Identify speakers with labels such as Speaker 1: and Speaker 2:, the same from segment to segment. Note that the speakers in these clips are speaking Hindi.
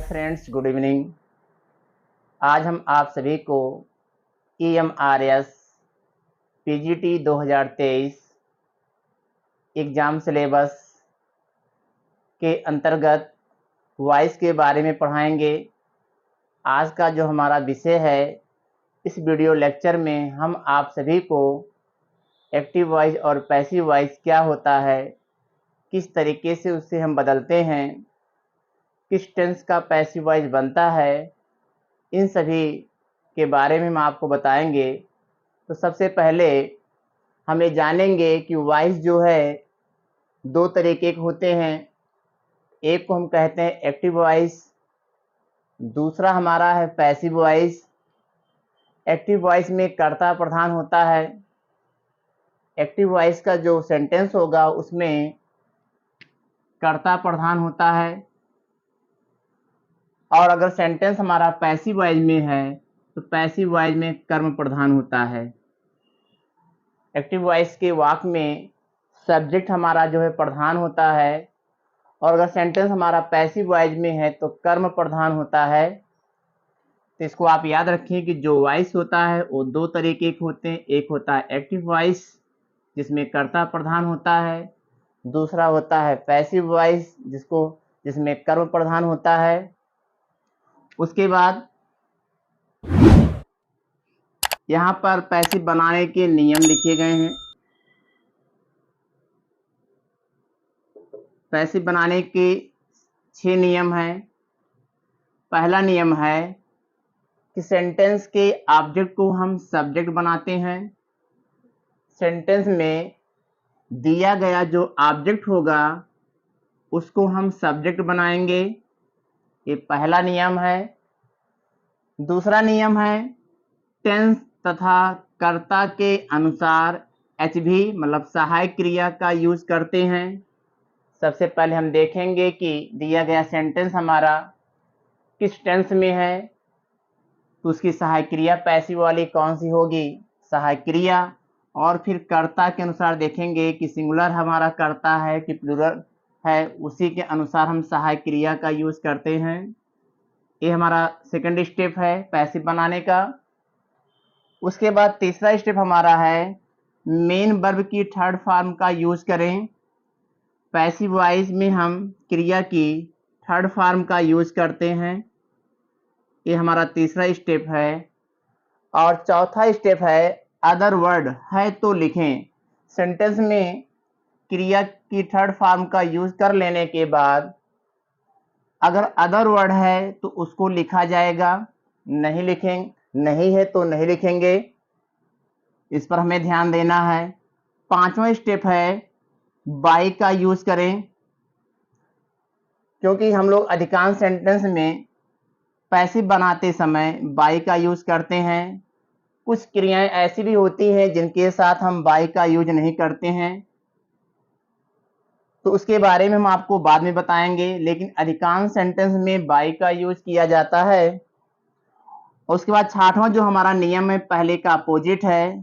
Speaker 1: Friends, good evening. आज हम आप सभी को EMRS PGT 2023 एग्ज़ाम सिलेबस के अंतर्गत वॉइस के बारे में पढ़ाएंगे। आज का जो हमारा विषय है, इस वीडियो लेक्चर में हम आप सभी को एक्टिव वॉइस और पैसिव वॉइस क्या होता है, किस तरीके से उससे हम बदलते हैं, किस टेंस का पैसिव वॉइस बनता है, इन सभी के बारे में हम आपको बताएंगे। तो सबसे पहले हम ये जानेंगे कि वॉइस जो है दो तरीके के होते हैं। एक को हम कहते हैं एक्टिव वॉइस, दूसरा हमारा है पैसिव वॉइस। एक्टिव वॉइस में कर्ता प्रधान होता है। एक्टिव वॉइस का जो सेंटेंस होगा उसमें कर्ता प्रधान होता है, और अगर सेंटेंस हमारा पैसिव वॉइस में है तो पैसिव वॉइस में कर्म प्रधान होता है। एक्टिव वॉइस के वाक्य में सब्जेक्ट हमारा जो है प्रधान होता है, और अगर सेंटेंस हमारा पैसिव वॉइस में है तो कर्म प्रधान होता है। तो इसको आप याद रखिए कि जो वॉइस होता है वो दो तरीके के होते हैं। एक होता है एक्टिव वॉइस जिसमें कर्ता प्रधान होता है, दूसरा होता है पैसिव वॉइस जिसमें कर्म प्रधान होता है। उसके बाद यहाँ पर पैसिव बनाने के नियम लिखे गए हैं। पैसिव बनाने के 6 नियम हैं। पहला नियम है कि सेंटेंस के ऑब्जेक्ट को हम सब्जेक्ट बनाते हैं। सेंटेंस में दिया गया जो ऑब्जेक्ट होगा उसको हम सब्जेक्ट बनाएंगे, ये पहला नियम है। दूसरा नियम है टेंस तथा कर्ता के अनुसार HV मतलब सहायक क्रिया का यूज करते हैं। सबसे पहले हम देखेंगे कि दिया गया सेंटेंस हमारा किस टेंस में है, तो उसकी सहायक क्रिया पैसिव वाली कौन सी होगी, सहायक क्रिया। और फिर कर्ता के अनुसार देखेंगे कि सिंगुलर हमारा कर्ता है कि प्लूरल है, उसी के अनुसार हम सहायक क्रिया का यूज करते हैं। ये हमारा सेकंड स्टेप है पैसिव बनाने का। उसके बाद तीसरा स्टेप हमारा है मेन वर्ब की थर्ड फॉर्म का यूज करें। पैसिव वॉइस में हम क्रिया की थर्ड फॉर्म का यूज करते हैं, ये हमारा तीसरा स्टेप है। और चौथा स्टेप है अदर वर्ड है तो लिखें। सेंटेंस में क्रिया की थर्ड फॉर्म का यूज कर लेने के बाद अगर अदर वर्ड है तो उसको लिखा जाएगा, नहीं है तो नहीं लिखेंगे। इस पर हमें ध्यान देना है। पांचवा स्टेप है बाई का यूज करें, क्योंकि हम लोग अधिकांश सेंटेंस में पैसिव बनाते समय बाई का यूज करते हैं। कुछ क्रियाएं ऐसी भी होती हैं जिनके साथ हम बाई का यूज नहीं करते हैं, तो उसके बारे में हम आपको बाद में बताएंगे, लेकिन अधिकांश सेंटेंस में बाई का यूज किया जाता है। उसके बाद छठवां जो हमारा नियम है पहले का अपोजिट है।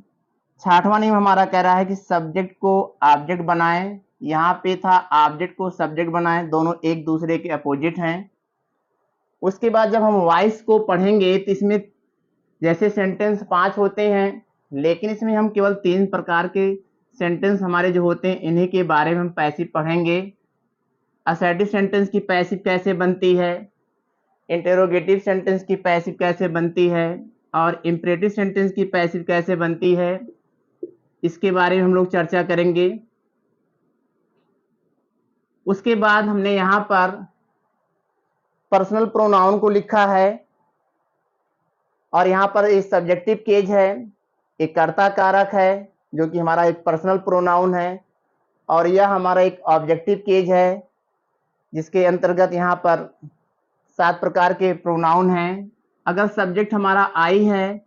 Speaker 1: छठवां नियम हमारा कह रहा है कि सब्जेक्ट को ऑब्जेक्ट बनाएं। यहाँ पे था ऑब्जेक्ट को सब्जेक्ट बनाएं, दोनों एक दूसरे के अपोजिट हैं। उसके बाद जब हम वॉइस को पढ़ेंगे तो इसमें जैसे सेंटेंस 5 होते हैं, लेकिन इसमें हम केवल 3 प्रकार के सेंटेंस हमारे जो होते हैं इन्हीं के बारे में हम पैसिव पढ़ेंगे। असर्टिव सेंटेंस की पैसिव कैसे बनती है, इंटेरोगेटिव सेंटेंस की पैसिव कैसे बनती है, और इंपरेटिव सेंटेंस की पैसिव कैसे बनती है, इसके बारे में हम लोग चर्चा करेंगे। उसके बाद हमने यहाँ पर पर्सनल प्रोनाउन को लिखा है, और यहाँ पर एक सब्जेक्टिव केज है, एक कर्ता कारक है जो कि हमारा एक पर्सनल प्रोनाउन है, और यह हमारा एक ऑब्जेक्टिव केज है जिसके अंतर्गत यहाँ पर 7 प्रकार के प्रोनाउन हैं। अगर सब्जेक्ट हमारा आई है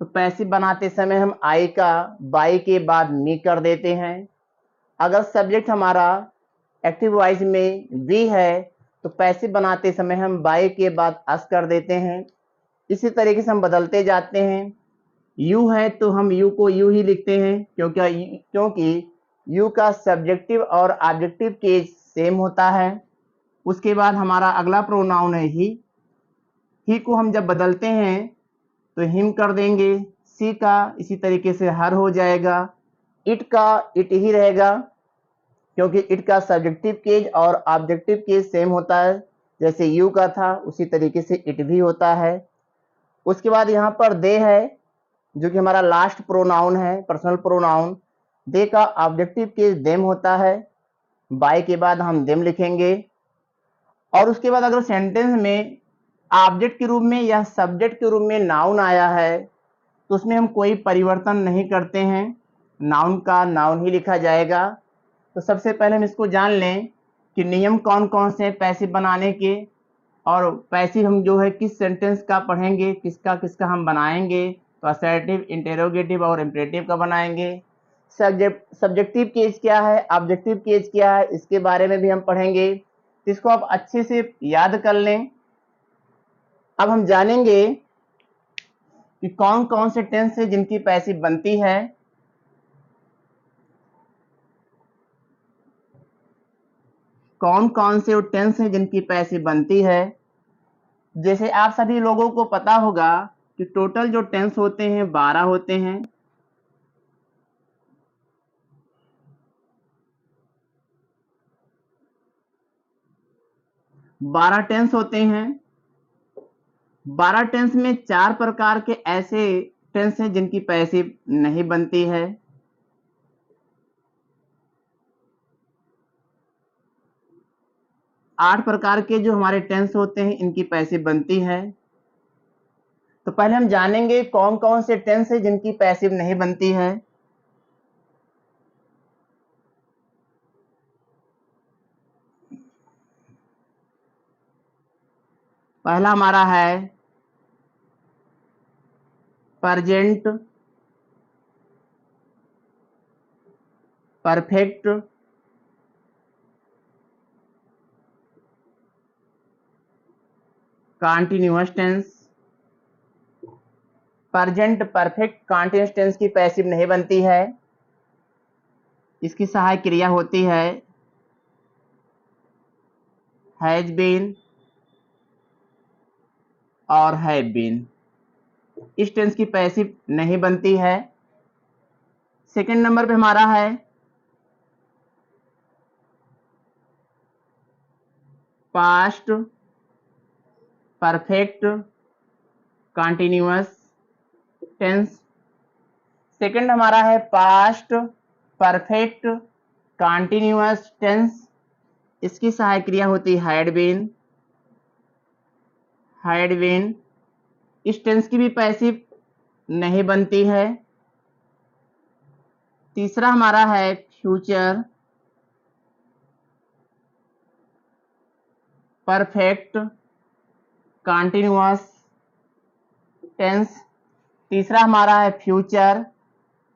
Speaker 1: तो पैसिव बनाते समय हम आई का बाई के बाद मी कर देते हैं। अगर सब्जेक्ट हमारा एक्टिव वॉइस में वी है तो पैसिव बनाते समय हम बाई के बाद अस कर देते हैं। इसी तरीके से हम बदलते जाते हैं। यू है तो हम यू को यू ही लिखते हैं, क्योंकि यू का सब्जेक्टिव और ऑब्जेक्टिव केस सेम होता है। उसके बाद हमारा अगला प्रोनाउन है ही। ही को हम जब बदलते हैं तो हिम कर देंगे, सी का इसी तरीके से हर हो जाएगा, इट का इट ही रहेगा क्योंकि इट का सब्जेक्टिव केस और ऑब्जेक्टिव केस सेम होता है, जैसे यू का था उसी तरीके से इट भी होता है। उसके बाद यहाँ पर दे है जो कि हमारा लास्ट प्रोनाउन है, पर्सनल प्रोनाउन। दे का ऑब्जेक्टिव केस देम होता है, बाय के बाद हम देम लिखेंगे। और उसके बाद अगर सेंटेंस में ऑब्जेक्ट के रूप में या सब्जेक्ट के रूप में नाउन आया है तो उसमें हम कोई परिवर्तन नहीं करते हैं, नाउन का नाउन ही लिखा जाएगा। तो सबसे पहले हम इसको जान लें कि नियम कौन कौन से पैसिव बनाने के, और पैसिव हम जो है किस सेंटेंस का पढ़ेंगे, किसका किसका हम बनाएंगे। तो असर्टिव, इंटेरोगेटिव और इम्परेटिव का बनाएंगे। सब्जेक्टिव केस क्या है, ऑब्जेक्टिव केस क्या है, इसके बारे में भी हम पढ़ेंगे। तो इसको आप अच्छे से याद कर लें। अब हम जानेंगे कि कौन कौन से टेंस है जिनकी पैसिव बनती है। कौन कौन से टेंस हैं जिनकी पैसिव बनती है। जैसे आप सभी लोगों को पता होगा कि टोटल जो टेंस होते हैं 12 होते हैं। बारह टेंस होते हैं। 12 टेंस में 4 प्रकार के ऐसे टेंस हैं जिनकी पैसिव नहीं बनती है। आठ प्रकार के जो हमारे टेंस होते हैं इनकी पैसिव बनती है। तो पहले हम जानेंगे कौन कौन से टेंस है जिनकी पैसिव नहीं बनती है। पहला हमारा है present perfect, continuous tense. Present perfect continuous tense की पैसिव नहीं बनती है। इसकी सहायक क्रिया होती है हैज बीन और हैव बीन। इस टेंस की पैसिव नहीं बनती है। सेकंड नंबर पे हमारा है past perfect continuous tense. Second हमारा है पास्ट परफेक्ट कॉन्टिन्यूअस टेंस। इसकी सहायक क्रिया होती है हैड बीन, हैड बीन। इस टेंस की भी पैसिव नहीं बनती है। तीसरा हमारा है फ्यूचर परफेक्ट कॉन्टिन्यूअस टेंस। तीसरा हमारा है फ्यूचर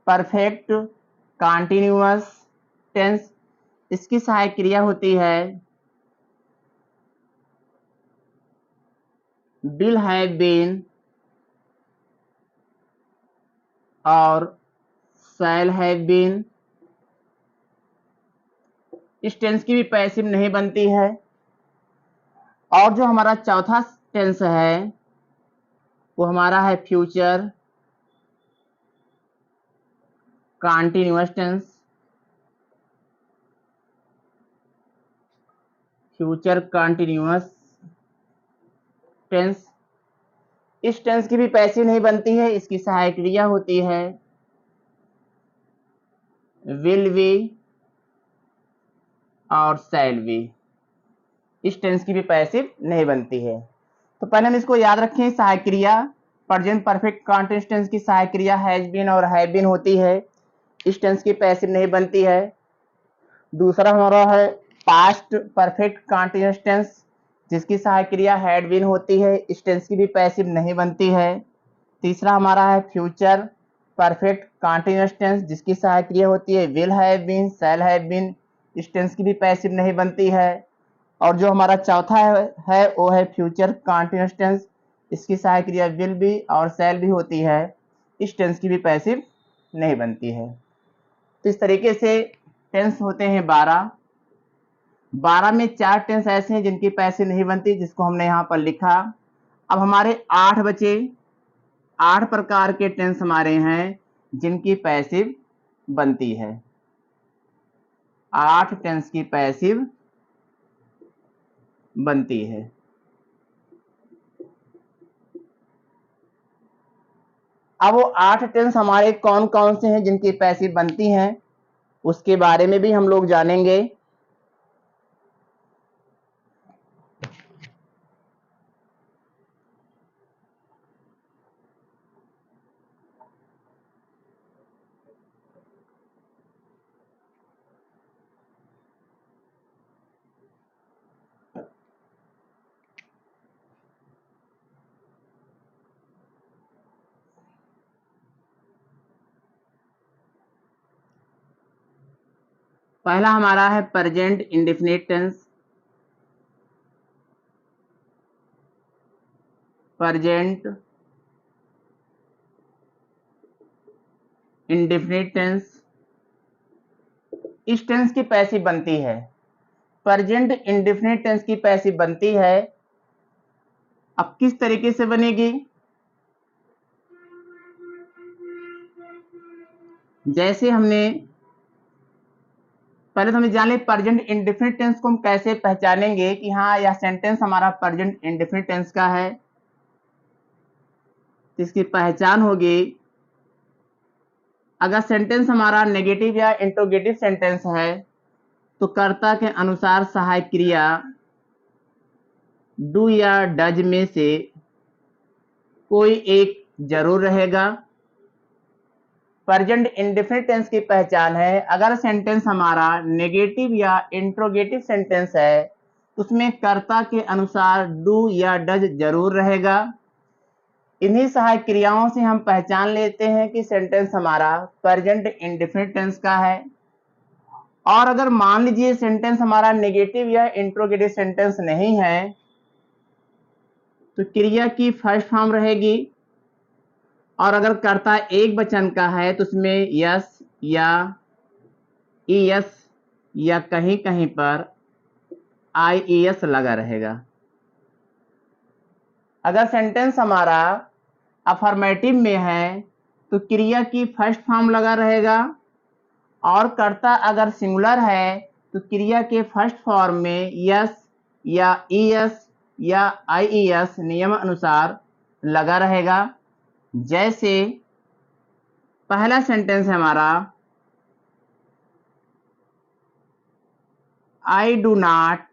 Speaker 1: परफेक्ट कॉन्टिन्यूअस टेंस। इसकी सहायक क्रिया होती है विल हैव बीन और शैल हैव बीन। इस टेंस की भी पैसिव नहीं बनती है। और जो हमारा चौथा टेंस है वो हमारा है future continuous tense. Future continuous tense. इस टेंस की भी पैसिव नहीं बनती है। इसकी सहायक क्रिया होती है विल बी और शैल बी। इस टेंस की भी पैसिव नहीं बनती है। तो पहले हम इसको याद रखें। सहायक क्रिया प्रेजेंट परफेक्ट कॉन्टिन्यूअस टेंस की सहायक क्रिया हैज बीन और हैव बीन होती है। इस टेंस की पैसिव नहीं बनती है। दूसरा हमारा है पास्ट परफेक्ट कॉन्टिन्यूअस टेंस जिसकी सहायक क्रिया हैड बीन होती है। इस टेंस की भी पैसिव नहीं बनती है। तीसरा हमारा है फ्यूचर परफेक्ट कॉन्टिन्यूअस टेंस जिसकी सहायक क्रिया होती है will have been, shall have been. इस टेंस की भी पैसिव नहीं बनती है। और जो हमारा चौथा है वो है फ्यूचर कॉन्टिन्यूअस टेंस। इसकी सहायक क्रिया विल बी और शैल भी होती है। इस टेंस की भी पैसिव नहीं बनती है। तो इस तरीके से टेंस होते हैं 12। 12 में 4 टेंस ऐसे हैं जिनकी पैसिव नहीं बनती, जिसको हमने यहाँ पर लिखा। अब हमारे 8 बचे, 8 प्रकार के टेंस हमारे हैं जिनकी पैसिव बनती है। 8 टेंस की पैसिव बनती है। अब वो 8 टेंस हमारे कौन कौन से हैं जिनकी पैसिव बनती हैं, उसके बारे में भी हम लोग जानेंगे। पहला हमारा है present indefinite tense. Present indefinite tense, इस टेंस की पैसिव बनती है। प्रेजेंट इंडेफिनिट टेंस की पैसिव बनती है। अब किस तरीके से बनेगी? जैसे हमने पहले तो हमें जान ले प्रेजेंट इंडेफिनिट टेंस को हम कैसे पहचानेंगे कि हाँ यह सेंटेंस हमारा प्रेजेंट इंडेफिनिट टेंस का है। तो इसकी पहचान होगी, अगर सेंटेंस हमारा नेगेटिव या इंट्रोगेटिव सेंटेंस है तो कर्ता के अनुसार सहायक क्रिया डू या डज में से कोई एक जरूर रहेगा। प्रेजेंट इंडेफिनिट टेंस की पहचान है, अगर सेंटेंस हमारा नेगेटिव या इंट्रोगेटिव सेंटेंस है तो उसमें कर्ता के अनुसार डू या डज जरूर रहेगा। इन्हीं सहायक क्रियाओं से हम पहचान लेते हैं कि सेंटेंस हमारा प्रेजेंट इंडेफिनिट टेंस का है। और अगर मान लीजिए सेंटेंस हमारा नेगेटिव या इंट्रोगेटिव सेंटेंस नहीं है तो क्रिया की फर्स्ट फॉर्म रहेगी, और अगर कर्ता एक वचन का है तो उसमें यस या ईएस या कहीं कहीं पर आईईएस लगा रहेगा। अगर सेंटेंस हमारा अफर्मेटिव में है तो क्रिया की फर्स्ट फॉर्म लगा रहेगा, और कर्ता अगर सिंगुलर है तो क्रिया के फर्स्ट फॉर्म में यस या ईएस या आईईएस नियम अनुसार लगा रहेगा। जैसे पहला सेंटेंस है हमारा I do not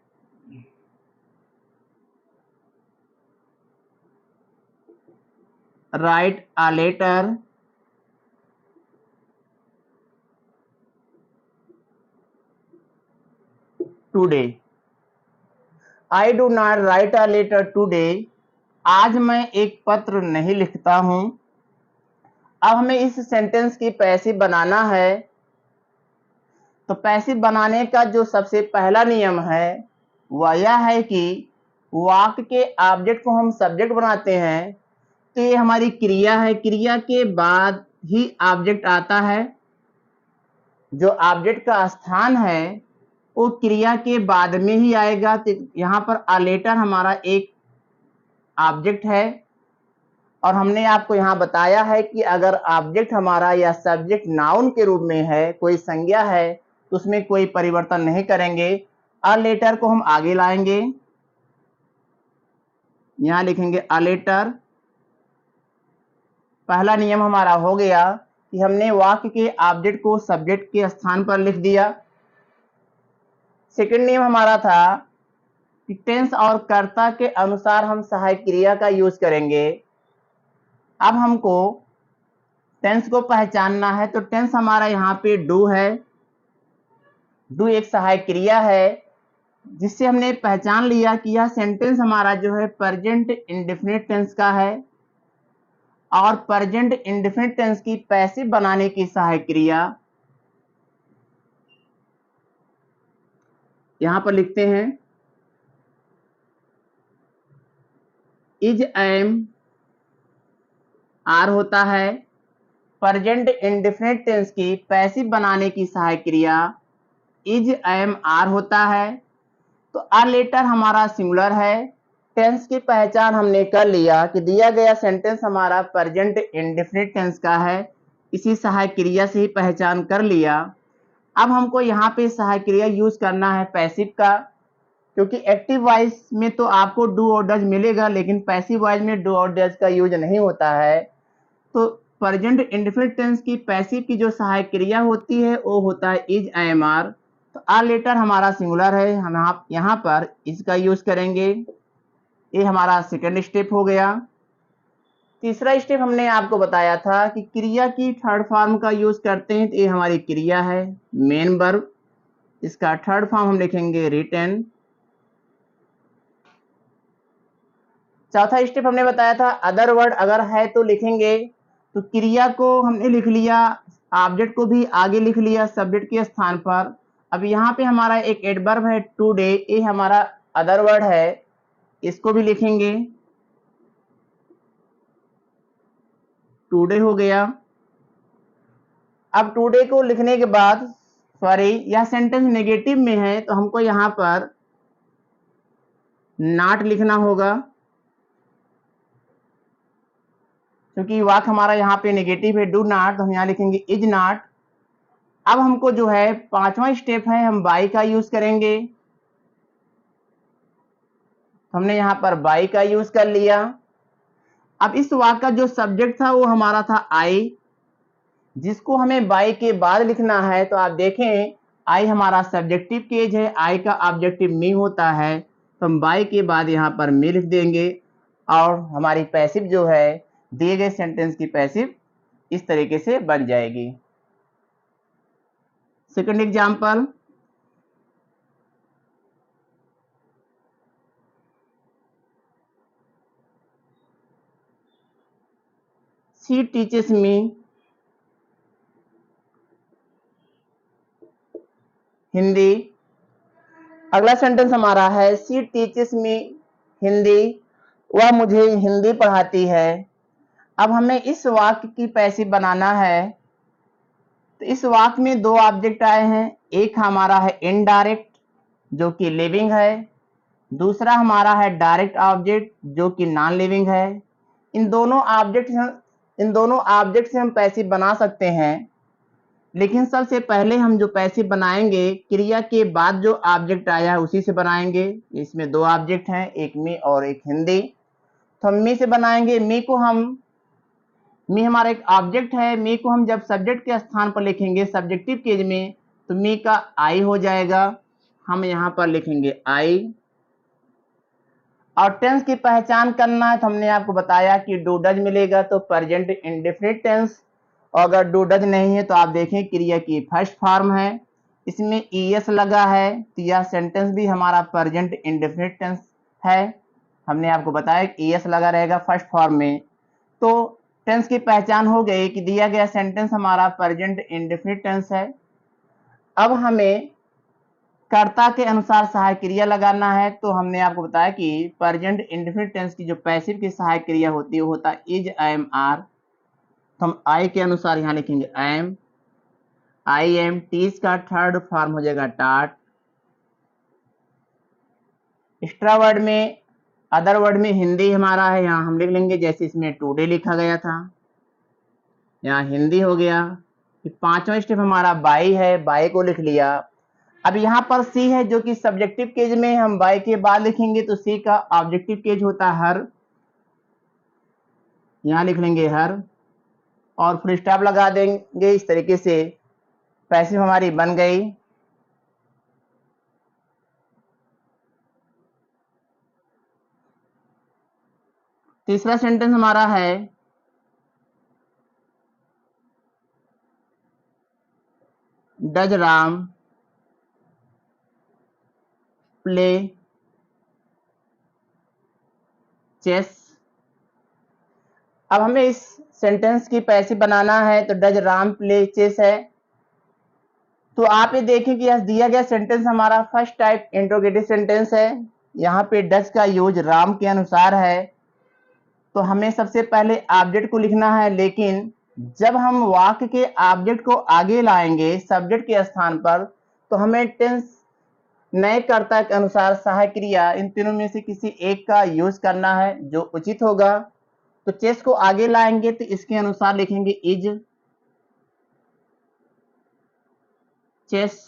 Speaker 1: write a letter today. I do not write a letter today, आज मैं एक पत्र नहीं लिखता हूं। अब हमें इस सेंटेंस की पैसिव बनाना है, तो पैसिव बनाने का जो सबसे पहला नियम है वह यह है कि वाक्य के ऑब्जेक्ट को हम सब्जेक्ट बनाते हैं, तो ये हमारी क्रिया है, क्रिया के बाद ही ऑब्जेक्ट आता है। जो ऑब्जेक्ट का स्थान है वो क्रिया के बाद में ही आएगा। तो यहाँ पर अ लेटर हमारा एक ऑब्जेक्ट है, और हमने आपको यहाँ बताया है कि अगर ऑब्जेक्ट हमारा या सब्जेक्ट नाउन के रूप में है, कोई संज्ञा है, तो उसमें कोई परिवर्तन नहीं करेंगे। अ लेटर को हम आगे लाएंगे, यहाँ लिखेंगे अ लेटर। पहला नियम हमारा हो गया कि हमने वाक्य के ऑब्जेक्ट को सब्जेक्ट के स्थान पर लिख दिया। सेकंड नियम हमारा था कि टेंस और कर्ता के अनुसार हम सहायक क्रिया का यूज करेंगे। अब हमको टेंस को पहचानना है, तो टेंस हमारा यहाँ पे डू है। डू एक सहायक क्रिया है, जिससे हमने पहचान लिया कि यह सेंटेंस हमारा जो है प्रेजेंट इंडेफिनिट टेंस का है, और प्रेजेंट इंडेफिनिट टेंस की पैसिव बनाने की सहायक क्रिया यहां पर लिखते हैं इज एम आर होता है। प्रेजेंट इंडेफिनिट टेंस की पैसिव बनाने की सहायक क्रिया इज एम आर होता है। तो अ लेटर हमारा सिंगुलर है, टेंस की पहचान हमने कर लिया कि दिया गया सेंटेंस हमारा प्रेजेंट इंडेफिनिट टेंस का है, इसी सहायक क्रिया से ही पहचान कर लिया। अब हमको यहाँ पे सहायक क्रिया यूज करना है पैसिव का, क्योंकि एक्टिव वॉइस में तो आपको डू और डज मिलेगा, लेकिन पैसिव वॉइस में डू और डज का यूज नहीं होता है। तो प्रेजेंट इंडेफिनिट टेंस की पैसिव की जो सहायक क्रिया होती है वो होता है इज, एम, आर। तो आर लेटर हमारा सिंगुलर है, हम यहाँ पर इसका यूज करेंगे। ये हमारा सेकंड स्टेप हो गया। तीसरा स्टेप हमने आपको बताया था कि क्रिया की थर्ड फॉर्म का यूज करते हैं, तो ये हमारी क्रिया है मेन वर्ब, इसका थर्ड फॉर्म हम लिखेंगे रिटन। चौथा स्टेप हमने बताया था अदर वर्ड अगर है तो लिखेंगे, तो क्रिया को हमने लिख लिया, ऑब्जेक्ट को भी आगे लिख लिया सब्जेक्ट के स्थान पर। अब यहाँ पे हमारा एक एडवर्ब है टुडे, ये हमारा अदर वर्ड है, इसको भी लिखेंगे, टुडे हो गया। अब टुडे को लिखने के बाद, सॉरी यह सेंटेंस नेगेटिव में है तो हमको यहाँ पर नॉट लिखना होगा, क्योंकि वाक्य हमारा यहाँ पे नेगेटिव है डू नॉट, तो हम यहाँ लिखेंगे इज नॉट। अब हमको जो है पांचवा स्टेप है, हम बाई का यूज करेंगे, हमने यहाँ पर बाई का यूज कर लिया। अब इस वाक्य का जो सब्जेक्ट था वो हमारा था आई, जिसको हमें बाई के बाद लिखना है। तो आप देखें आई हमारा सब्जेक्टिव केज है, आई का ऑब्जेक्टिव मी होता है, तो हम बाई के बाद यहाँ पर मी लिख देंगे और हमारी पैसिव जो है दिए गए सेंटेंस की पैसिव इस तरीके से बन जाएगी। Second example, she teaches me Hindi. अगला सेंटेंस हमारा है शी टीचेस मी हिंदी, वह मुझे हिंदी पढ़ाती है। अब हमें इस वाक्य की पैसिव बनाना है, तो इस वाक्य में दो ऑब्जेक्ट आए हैं, एक हमारा है इनडायरेक्ट जो कि लिविंग है, दूसरा हमारा है डायरेक्ट ऑब्जेक्ट जो कि नॉन लिविंग है। इन दोनों ऑब्जेक्ट से हम पैसिव बना सकते हैं, लेकिन सबसे पहले हम जो पैसिव बनाएंगे क्रिया के बाद जो ऑब्जेक्ट आया है उसी से बनाएंगे। इसमें दो ऑब्जेक्ट हैं, एक मी और एक हिंदी, तो हम मी से बनाएंगे। मी हमारा एक ऑब्जेक्ट है, मी को हम जब सब्जेक्ट के स्थान पर लिखेंगे सब्जेक्टिव केज में, तो मी का आई हो जाएगा, हम यहाँ पर लिखेंगे आई। और टेंस की पहचान करना है तो हमने आपको बताया कि डू डज मिलेगा तो प्रेजेंट इंडेफिनिट टेंस, और अगर डू डज नहीं है तो आप देखें क्रिया की फर्स्ट फॉर्म है, इसमें ईएस लगा है, तो यह सेंटेंस भी हमारा प्रेजेंट इंडेफिनिट टेंस है। हमने आपको बताया कि ईएस लगा रहेगा फर्स्ट फॉर्म में। तो टेंस की पहचान हो गई कि दिया गया सेंटेंस हमारा प्रेजेंट इंडेफिनिट टेंस है। अब हमें कर्ता के अनुसार सहायक क्रिया लगाना है, तो हमने आपको बताया कि प्रेजेंट इंडेफिनिट टेंस की जो पैसिव की सहायक क्रिया होती है वो होता है इज, एम, आर। तो हम आई के अनुसार यहाँ लिखेंगे एम, आई एम, टीज का थर्ड फॉर्म हो जाएगा टाट। एक्स्ट्रा वर्ड में अदर वर्ड में हिंदी हमारा है, यहाँ हम लिख लेंगे जैसे इसमें टुडे लिखा गया था, यहाँ हिंदी हो गया। पांचवा स्टेप हमारा बाई है, बाई को लिख लिया। अब यहाँ पर सी है जो कि सब्जेक्टिव केज में, हम बाई के बाद लिखेंगे तो सी का ऑब्जेक्टिव केज होता है हर, यहाँ लिख लेंगे हर और फुल स्टॉप लगा देंगे। इस तरीके से पैसिव हमारी बन गई। तीसरा सेंटेंस हमारा है डज राम प्ले चेस। अब हमें इस सेंटेंस की पैसिव बनाना है, तो डज राम प्ले चेस है। तो आप ये देखें कि यह दिया गया सेंटेंस हमारा फर्स्ट टाइप इंट्रोगेटिव सेंटेंस है, यहाँ पे डज का यूज राम के अनुसार है। तो हमें सबसे पहले ऑब्जेक्ट को लिखना है, लेकिन जब हम वाक्य के ऑब्जेक्ट को आगे लाएंगे सब्जेक्ट के स्थान पर, तो हमें टेंस नए कर्ता के अनुसार सहायक क्रिया इन तीनों में से किसी एक का यूज करना है जो उचित होगा। तो चेस को आगे लाएंगे तो इसके अनुसार लिखेंगे इज चेस।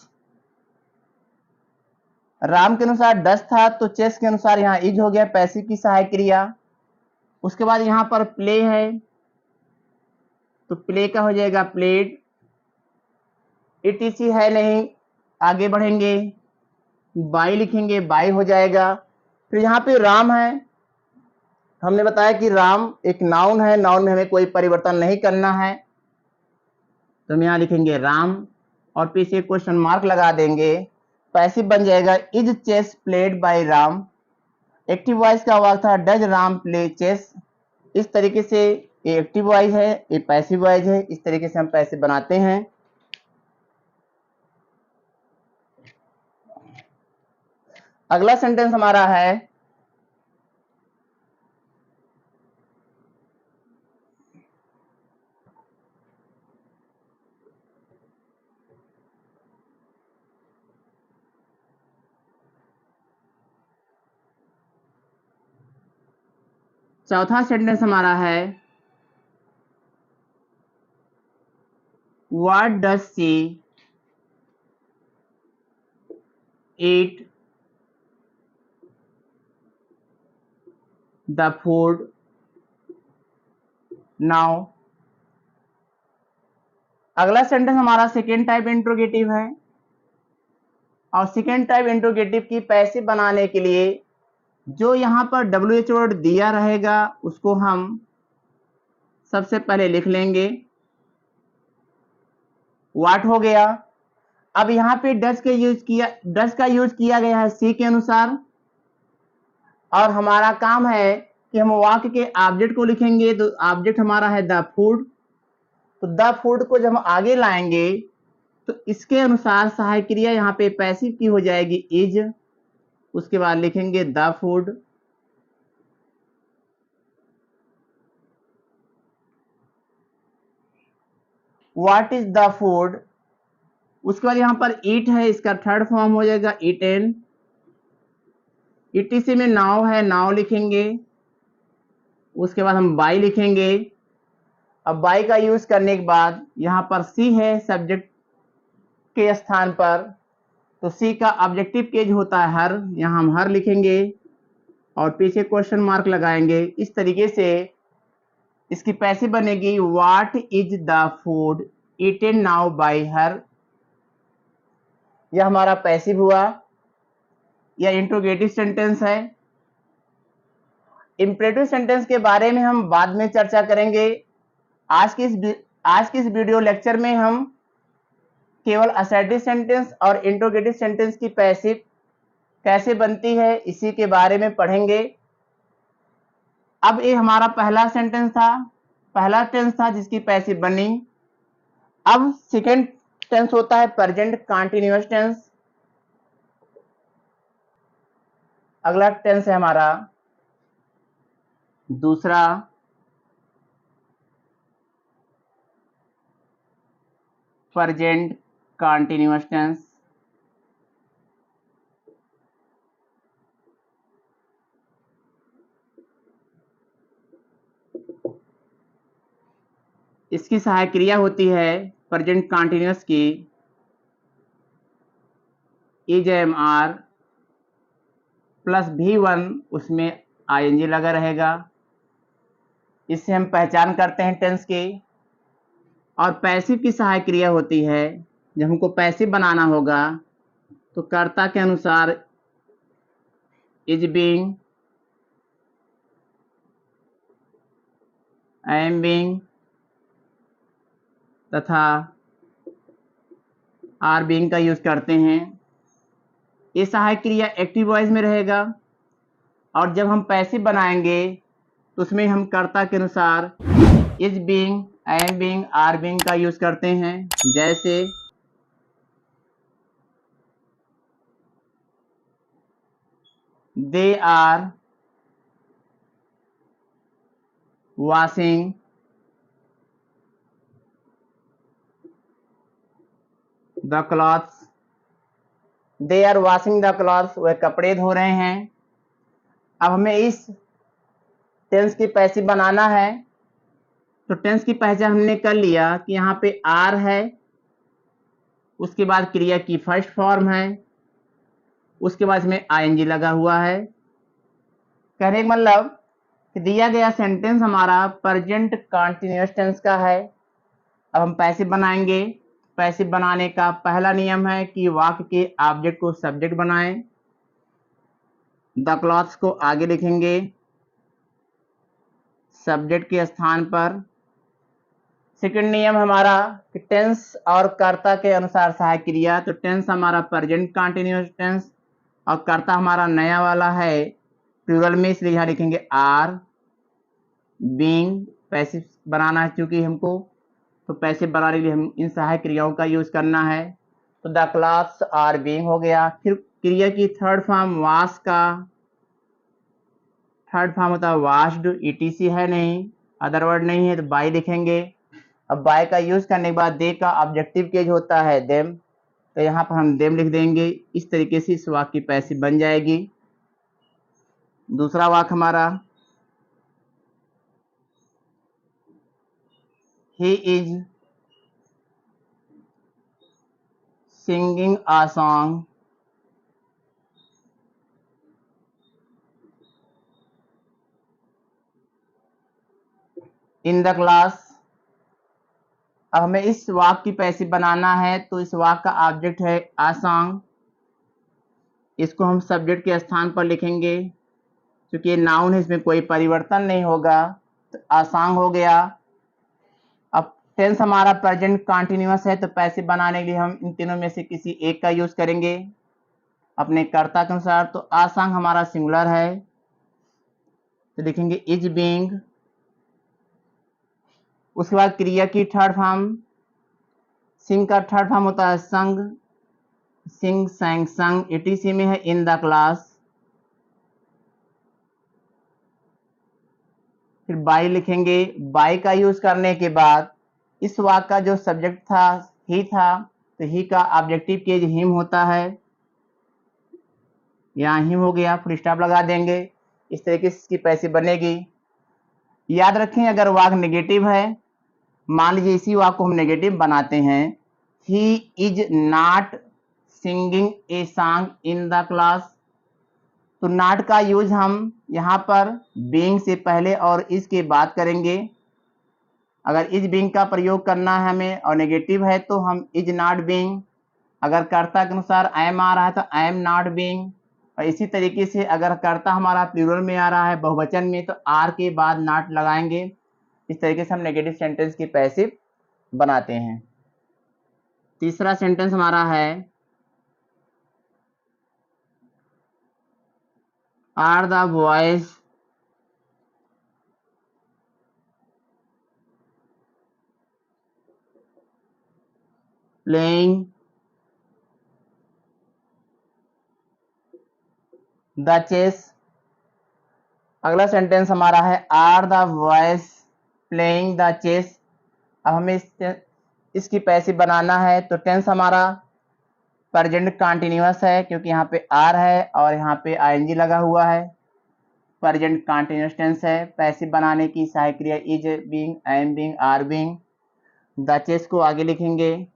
Speaker 1: राम के अनुसार डस था तो चेस के अनुसार यहाँ इज हो गया, पैसिव की सहायक क्रिया। उसके बाद यहाँ पर प्ले है तो प्ले का हो जाएगा प्लेड। ईटीसी है नहीं, आगे बढ़ेंगे, बाई लिखेंगे, बाई हो जाएगा। फिर यहाँ पे राम है, हमने बताया कि राम एक नाउन है, नाउन में हमें कोई परिवर्तन नहीं करना है, तो हम यहाँ लिखेंगे राम और पीछे क्वेश्चन मार्क लगा देंगे। पैसिव बन जाएगा is chess played by Ram. Active voice का वाक्य था डज राम प्ले चेस। इस तरीके से ये एक्टिव वॉइस है, ये पैसिव वॉइस है, इस तरीके से हम पैसिव बनाते हैं। अगला सेंटेंस हमारा है चौथा सेंटेंस हमारा है what does she eat the food now. अगला सेंटेंस हमारा सेकेंड टाइप इंट्रोगेटिव है और सेकेंड टाइप इंट्रोगेटिव की पैसिव बनाने के लिए जो यहाँ पर WH वर्ड दिया रहेगा उसको हम सबसे पहले लिख लेंगे। व्हाट हो गया। अब यहाँ पे डज का यूज किया गया है सी के अनुसार और हमारा काम है कि हम वाक्य के ऑब्जेक्ट को लिखेंगे। तो ऑब्जेक्ट हमारा है द फूड, तो द फूड को जब हम आगे लाएंगे तो इसके अनुसार सहायक क्रिया यहाँ पे पैसिव की हो जाएगी इज। उसके बाद लिखेंगे the food. What is the food. उसके बाद यहाँ पर ईट है, इसका थर्ड फॉर्म हो जाएगा ईटेन। ईटीसी में नाउ है, नाउ लिखेंगे। उसके बाद हम बाई लिखेंगे। अब बाई का यूज करने के बाद यहाँ पर सी है सब्जेक्ट के स्थान पर, तो सी का ऑब्जेक्टिव केज होता है हर, यहाँ हम हर लिखेंगे और पीछे क्वेश्चन मार्क लगाएंगे। इस तरीके से इसकी पैसिव बनेगी what is the food eaten now bye हर। यह हमारा पैसिव हुआ। यह इंट्रोगेटिव सेंटेंस है। इंपरेटिव सेंटेंस के बारे में हम बाद में चर्चा करेंगे। आज की इस वीडियो लेक्चर में हम केवल असर्टिव सेंटेंस और इंट्रोगेटिव सेंटेंस की पैसिव कैसे बनती है इसी के बारे में पढ़ेंगे। अब ये हमारा पहला टेंस था जिसकी पैसिव बनी। अब सेकेंड टेंस होता है प्रेजेंट कंटीन्यूअस टेंस। अगला टेंस है हमारा दूसरा प्रेजेंट कंटीन्यूअस टेंस। इसकी सहायक क्रिया होती है प्रेजेंट कंटीन्यूअस की is am are plus V1, उसमें ING लगा रहेगा। इससे हम पहचान करते हैं टेंस की। और पैसिव की सहायक क्रिया होती है जब हमको पैसिव बनाना होगा तो कर्ता के अनुसार इज बीइंग, एम बीइंग तथा आर बीइंग का यूज करते हैं। ये सहायक क्रिया एक्टिव वॉइस में रहेगा और जब हम पैसिव बनाएंगे तो उसमें हम कर्ता के अनुसार is being, am being, are being का यूज करते हैं। जैसे they are washing the clothes they are washing the clothes, वह कपड़े धो रहे हैं। अब हमें इस टेंस की पैसिव बनाना है, तो टेंस की पहचान हमने कर लिया कि यहाँ पे आर है, उसके बाद क्रिया की फर्स्ट फॉर्म है, उसके बाद इसमें आईएनजी लगा हुआ है। कहने का मतलब कि दिया गया सेंटेंस हमारा प्रेजेंट कंटीन्यूअस टेंस का है। अब हम पैसिव बनाएंगे। पैसिव बनाने का पहला नियम है कि वाक्य के ऑब्जेक्ट को सब्जेक्ट बनाएं। द क्लॉथ्स को आगे लिखेंगे सब्जेक्ट के स्थान पर। सेकंड नियम हमारा कि टेंस और कर्ता के अनुसार सहायक क्रिया, तो टेंस हमारा प्रेजेंट कंटीन्यूअस टेंस और कर्ता हमारा नया वाला है प्लूरल में, इसलिए यहाँ लिखेंगे आर बीइंग। पैसिव बनाना है चूंकि हमको, तो पैसिव बनाने के लिए हम इन सहायक क्रियाओं का यूज करना है। तो द क्लॉथ्स आर बीइंग हो गया। फिर क्रिया की थर्ड फॉर्म वॉश का थर्ड फॉर्म होता है वॉश्ड, ईटीसी है नहीं, अदर वर्ड नहीं है, तो बाय लिखेंगे। अब बाय का यूज करने के बाद दे का ऑब्जेक्टिव केज होता है देम, तो यहाँ पर हम देम लिख देंगे। इस तरीके से इस वाक्य की पैसिव बन जाएगी। दूसरा वाक्य हमारा he is singing a song in the class. अब हमें इस वाक्य की पैसिव बनाना है, तो इस वाक्य का ऑब्जेक्ट है अ सॉन्ग, इसको हम सब्जेक्ट के स्थान पर लिखेंगे। क्योंकि ये नाउन है, इसमें कोई परिवर्तन नहीं होगा, तो अ सॉन्ग हो गया। अब टेंस हमारा प्रेजेंट कंटीन्यूअस है, तो पैसिव बनाने के लिए हम इन तीनों में से किसी एक का यूज करेंगे अपने कर्ता के अनुसार। तो अ सॉन्ग हमारा सिंगुलर है, तो लिखेंगे इज बीइंग। उसके बाद क्रिया की थर्ड फॉर्म, सिंग का थर्ड फॉर्म होता है संग, सिंग संग संग, ईटीसी में है इन द क्लास। फिर बाय लिखेंगे। बाय का यूज करने के बाद इस वाक्य का जो सब्जेक्ट था ही था, तो ही का ऑब्जेक्टिव केज हिम होता है, यहाँ हिम हो गया, फुल स्टॉप लगा देंगे। इस तरीके से इसकी पैसिव बनेगी। याद रखें अगर वाक्य नेगेटिव है, मान लीजिए इसी वाक्य को हम नेगेटिव बनाते हैं, he is not singing a song in the class, तो नॉट का यूज हम यहाँ पर बीइंग से पहले और इज के बाद करेंगे। अगर इज बीइंग का प्रयोग करना है हमें और नेगेटिव है, तो हम इज नॉट बीइंग। अगर कर्ता के अनुसार एम आ रहा है, तो एम नॉट बीइंग। और इसी तरीके से अगर कर्ता हमारा प्लूरल में आ रहा है, बहुवचन में, तो आर के बाद नॉट लगाएंगे। इस तरीके से हम नेगेटिव सेंटेंस की पैसिव बनाते हैं। तीसरा सेंटेंस हमारा है are the boys playing the chess. अगला सेंटेंस हमारा है are the boys playing the chess. अब हमें इसकी पैसिव बनाना है, तो टेंस हमारा प्रेजेंट कंटीन्यूअस है, क्योंकि यहाँ पे आर है और यहाँ पे आईएनजी लगा हुआ है। प्रेजेंट कंटीन्यूअस टेंस है। पैसिव बनाने की सहायक क्रिया is being, am being, are being. The chess को आगे लिखेंगे।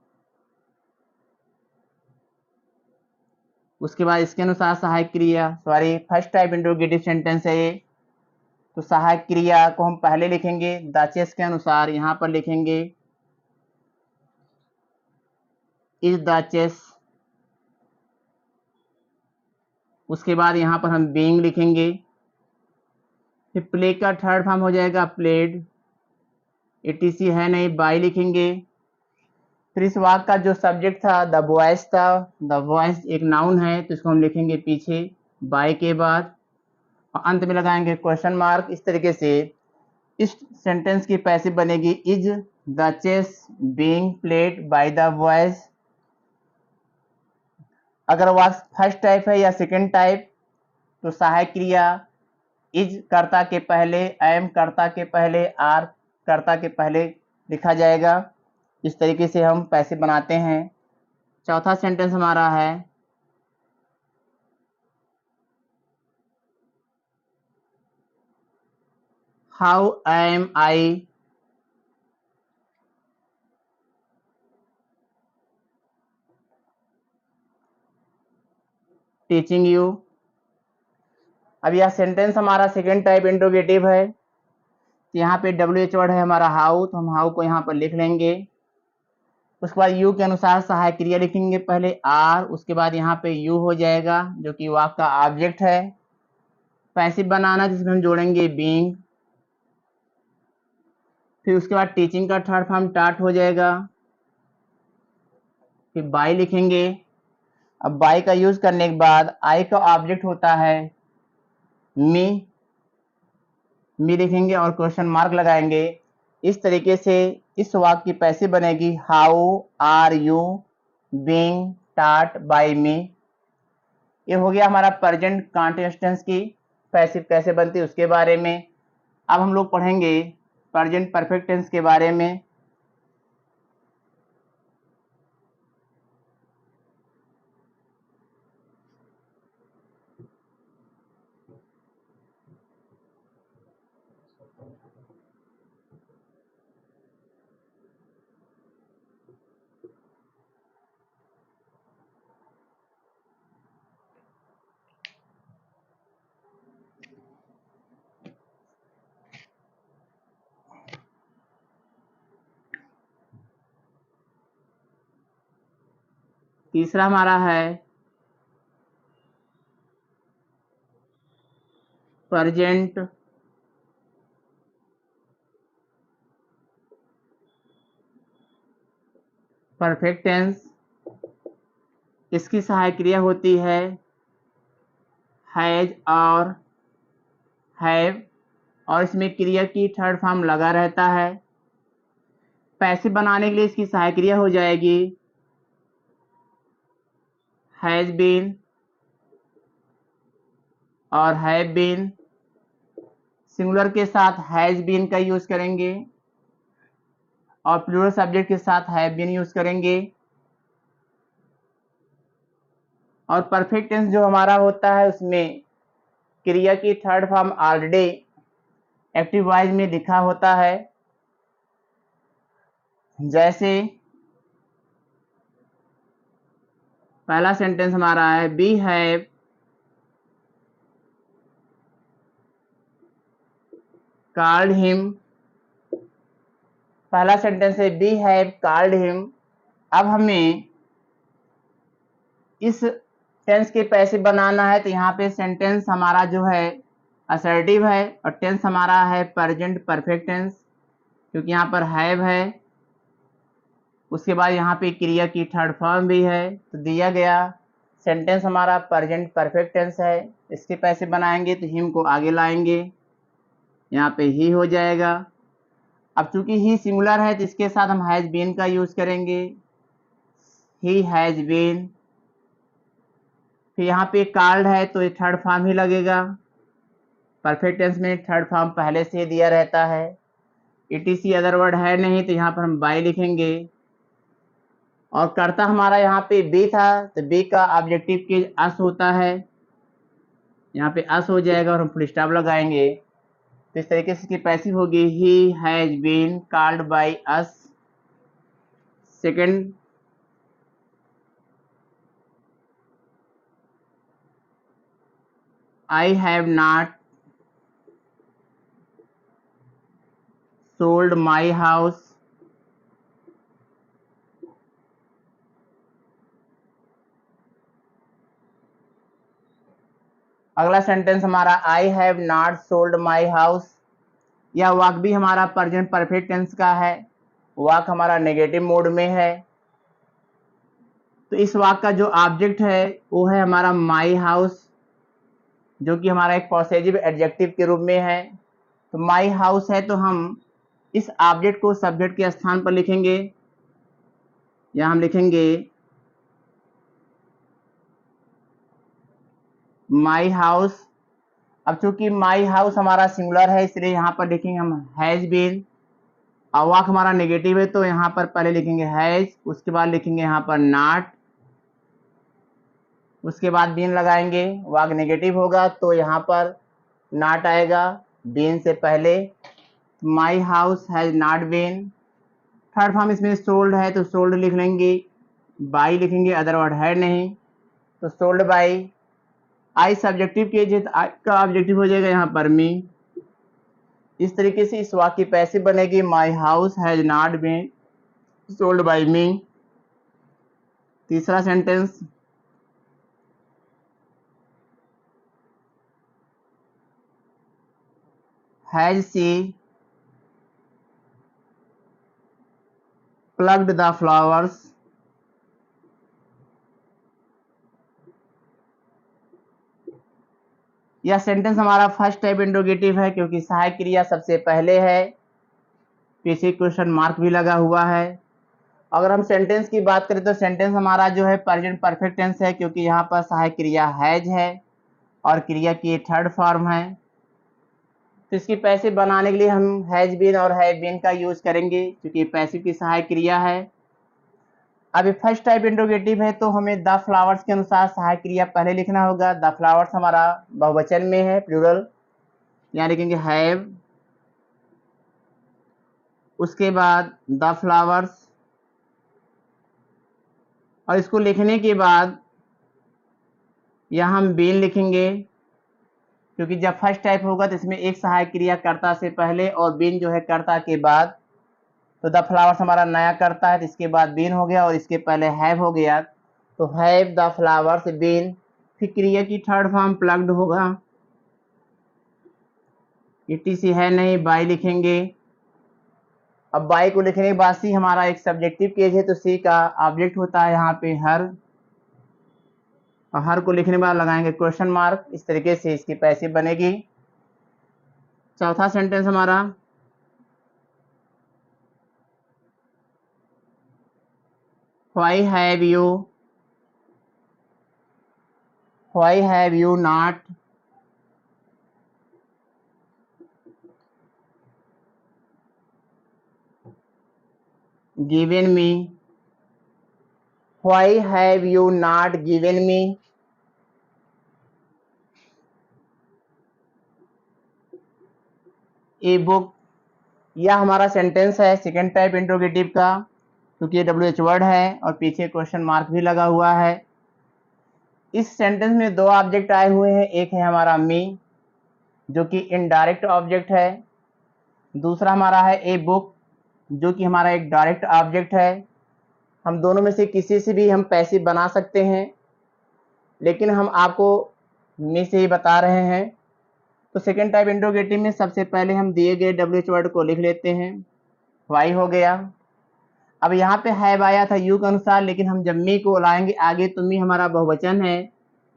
Speaker 1: उसके बाद इसके अनुसार सहायक क्रिया, sorry first type interrogative sentence है ये, तो सहायक क्रिया को हम पहले लिखेंगे द चेस के अनुसार। यहाँ पर लिखेंगे इज द चेस। उसके बाद यहाँ पर हम बीइंग लिखेंगे। फिर प्ले का थर्ड फॉर्म हो जाएगा प्लेड, एटीसी है नहीं, बाय लिखेंगे। फिर इस वाक्य का जो सब्जेक्ट था द वॉइस था, द वॉइस एक नाउन है, तो इसको हम लिखेंगे पीछे बाय के बाद, और अंत में लगाएंगे क्वेश्चन मार्क। इस तरीके से इस सेंटेंस की पैसिव बनेगी is the chess being played by the voice. अगर वाक्य फर्स्ट टाइप है या सेकंड टाइप, तो सहायक क्रिया इज कर्ता के पहले, एम कर्ता के पहले, आर कर्ता के पहले लिखा जाएगा। इस तरीके से हम पैसिव बनाते हैं। चौथा सेंटेंस हमारा है how am I teaching you. अब यह सेंटेंस हमारा सेकेंड टाइप इंट्रोगेटिव है। यहाँ पे WH वर्ड है हमारा हाउ, तो हम हाउ को यहाँ पर लिख लेंगे। उसके बाद यू के अनुसार सहायक क्रिया लिखेंगे, पहले आर, उसके बाद यहाँ पे यू हो जाएगा जो कि वाक्य का ऑब्जेक्ट है। पैसिव बनाना जिसमें हम जोड़ेंगे बीइंग। फिर उसके बाद टीचिंग का थर्ड फॉर्म टाट हो जाएगा, फिर बाई लिखेंगे। अब बाई का यूज करने के बाद आई का ऑब्जेक्ट होता है मी लिखेंगे और क्वेश्चन मार्क लगाएंगे। इस तरीके से इस वाक्य की पैसिव बनेगी हाउ आर यू बीइंग टाट बाय मी। ये हो गया हमारा प्रेजेंट कंटीन्यूअस टेंस की पैसिव कैसे बनती है उसके बारे में। अब हम लोग पढ़ेंगे प्रेजेंट परफेक्ट टेंस के बारे में। तीसरा हमारा है प्रेजेंट परफेक्ट टेंस। इसकी सहायक क्रिया होती है हैज और हैव, और इसमें क्रिया की थर्ड फॉर्म लगा रहता है। पैसिव बनाने के लिए इसकी सहायक क्रिया हो जाएगी हैज बीन और हैव बीन। सिंगुलर के साथ हैज बीन का यूज करेंगे और प्लूरल सब्जेक्ट के साथ हैव बीन यूज करेंगे। और परफेक्ट टेंस जो हमारा होता है उसमें क्रिया की third form already active voice में लिखा होता है। जैसे पहला सेंटेंस हमारा है वी हैव कॉल्ड हिम। पहला सेंटेंस है वी हैव कॉल्ड हिम। अब हमें इस टेंस के पैसिव बनाना है, तो यहाँ पे सेंटेंस हमारा जो है असर्टिव है और टेंस हमारा है प्रेजेंट परफेक्ट टेंस, क्योंकि यहाँ पर हैव है। उसके बाद यहाँ पे क्रिया की थर्ड फॉर्म भी है, तो दिया गया सेंटेंस हमारा प्रेजेंट परफेक्ट टेंस है। इसके पैसिव बनाएंगे तो हिम को आगे लाएंगे, यहाँ पे ही हो जाएगा। अब चूंकि ही सिंगुलर है तो इसके साथ हम हैज बीन का यूज करेंगे, ही हैज बीन। फिर यहाँ पे कॉल्ड है तो ये थर्ड फॉर्म ही लगेगा। परफेक्ट टेंस में थर्ड फॉर्म पहले से दिया रहता है। ETC अदर वर्ड है नहीं तो यहाँ पर हम बाय लिखेंगे। और कर्ता हमारा यहाँ पे बी था, तो बी का ऑब्जेक्टिव की अस होता है, यहाँ पे अस हो जाएगा और हम फुल स्टॉप लगाएंगे। तो इस तरीके से इसकी पैसिव होगी he has been called by us. Second I have not sold my house। अगला सेंटेंस हमारा I have not sold my house। यह वाक्य भी हमारा प्रेजेंट परफेक्ट टेंस का है, वाक्य हमारा नेगेटिव मोड में है। तो इस वाक्य का जो ऑब्जेक्ट है वो है हमारा माई हाउस, जो कि हमारा एक पॉसेसिव एडजेक्टिव के रूप में है। तो माई हाउस है तो हम इस ऑब्जेक्ट को सब्जेक्ट के स्थान पर लिखेंगे, यहाँ हम लिखेंगे माई हाउस। अब चूंकि माई हाउस हमारा सिंगुलर है इसलिए यहाँ पर लिखेंगे हम हैज बीन। और वाक्य हमारा नेगेटिव है तो यहाँ पर पहले लिखेंगे हैज, उसके बाद लिखेंगे यहाँ पर नॉट, उसके बाद बीन लगाएंगे। वाक्य नेगेटिव होगा तो यहाँ पर नॉट आएगा बीन से पहले। My house has not been. Third form इसमें सोल्ड है तो सोल्ड लिख लेंगे, बाई लिखेंगे, अदर वर्ड है नहीं तो सोल्ड बाई। आई सब्जेक्टिव के जो आई का ऑब्जेक्टिव हो जाएगा यहाँ पर मी। इस तरीके से इस वाक्य की पैसिव बनेगी, my house has not been sold by me. तीसरा sentence, has she plucked the flowers. यह सेंटेंस हमारा फर्स्ट टाइप इंट्रोगेटिव है क्योंकि सहायक क्रिया सबसे पहले है, पीछे क्वेश्चन मार्क भी लगा हुआ है। अगर हम सेंटेंस की बात करें तो सेंटेंस हमारा जो है प्रेजेंट परफेक्ट टेंस है क्योंकि यहाँ पर सहायक क्रिया हैज है और क्रिया की थर्ड फॉर्म है। तो इसकी पैसिव बनाने के लिए हम हैज बीन और हैव बीन का यूज करेंगे क्योंकि पैसिव की सहायक क्रिया है। अभी फर्स्ट टाइप इंट्रोगेटिव है तो हमें द फ्लावर्स के अनुसार सहायक क्रिया पहले लिखना होगा। द फ्लावर्स हमारा बहुवचन में है, प्लूरल, यहाँ लिखेंगे हैव, उसके बाद द फ्लावर्स, और इसको लिखने के बाद यहाँ हम बीन लिखेंगे क्योंकि जब फर्स्ट टाइप होगा तो इसमें एक सहायक क्रिया कर्ता से पहले और बीन जो है कर्ता के बाद। तो द फ्लावर्स हमारा नया कर्ता है तो इसके बाद बीन हो गया और इसके पहले हैव हो गया तो हैव द फ्लावर्स बीन। फिर क्रिया की थर्ड फॉर्म प्लग्ड होगा, ईटीसी है नहीं, बाई लिखेंगे। अब बाई को लिखने के बाद सी हमारा एक सब्जेक्टिव केस है तो सी का ऑब्जेक्ट होता है यहाँ पे हर, और हर को लिखने के बाद लगाएंगे क्वेश्चन मार्क। इस तरीके से इसकी पैसिव बनेगी। चौथा सेंटेंस हमारा, why have you not given me, why have you not given me. A book, यह हमारा सेंटेंस है सेकेंड टाइप इंट्रोगेटिव का क्योंकि ये WH वर्ड है और पीछे क्वेश्चन मार्क भी लगा हुआ है। इस सेंटेंस में दो ऑब्जेक्ट आए हुए हैं, एक है हमारा मी जो कि इनडायरेक्ट ऑब्जेक्ट है, दूसरा हमारा है ए बुक जो कि हमारा एक डायरेक्ट ऑब्जेक्ट है। हम दोनों में से किसी से भी हम पैसिव बना सकते हैं लेकिन हम आपको मी से ही बता रहे हैं। तो सेकेंड टाइप इंट्रोगेटिव में सबसे पहले हम दिए गए WH वर्ड को लिख लेते हैं, वाई हो गया। अब यहाँ पे हैव आया था यू के अनुसार, लेकिन हम जब मी को लाएंगे आगे तो मी हमारा बहुवचन है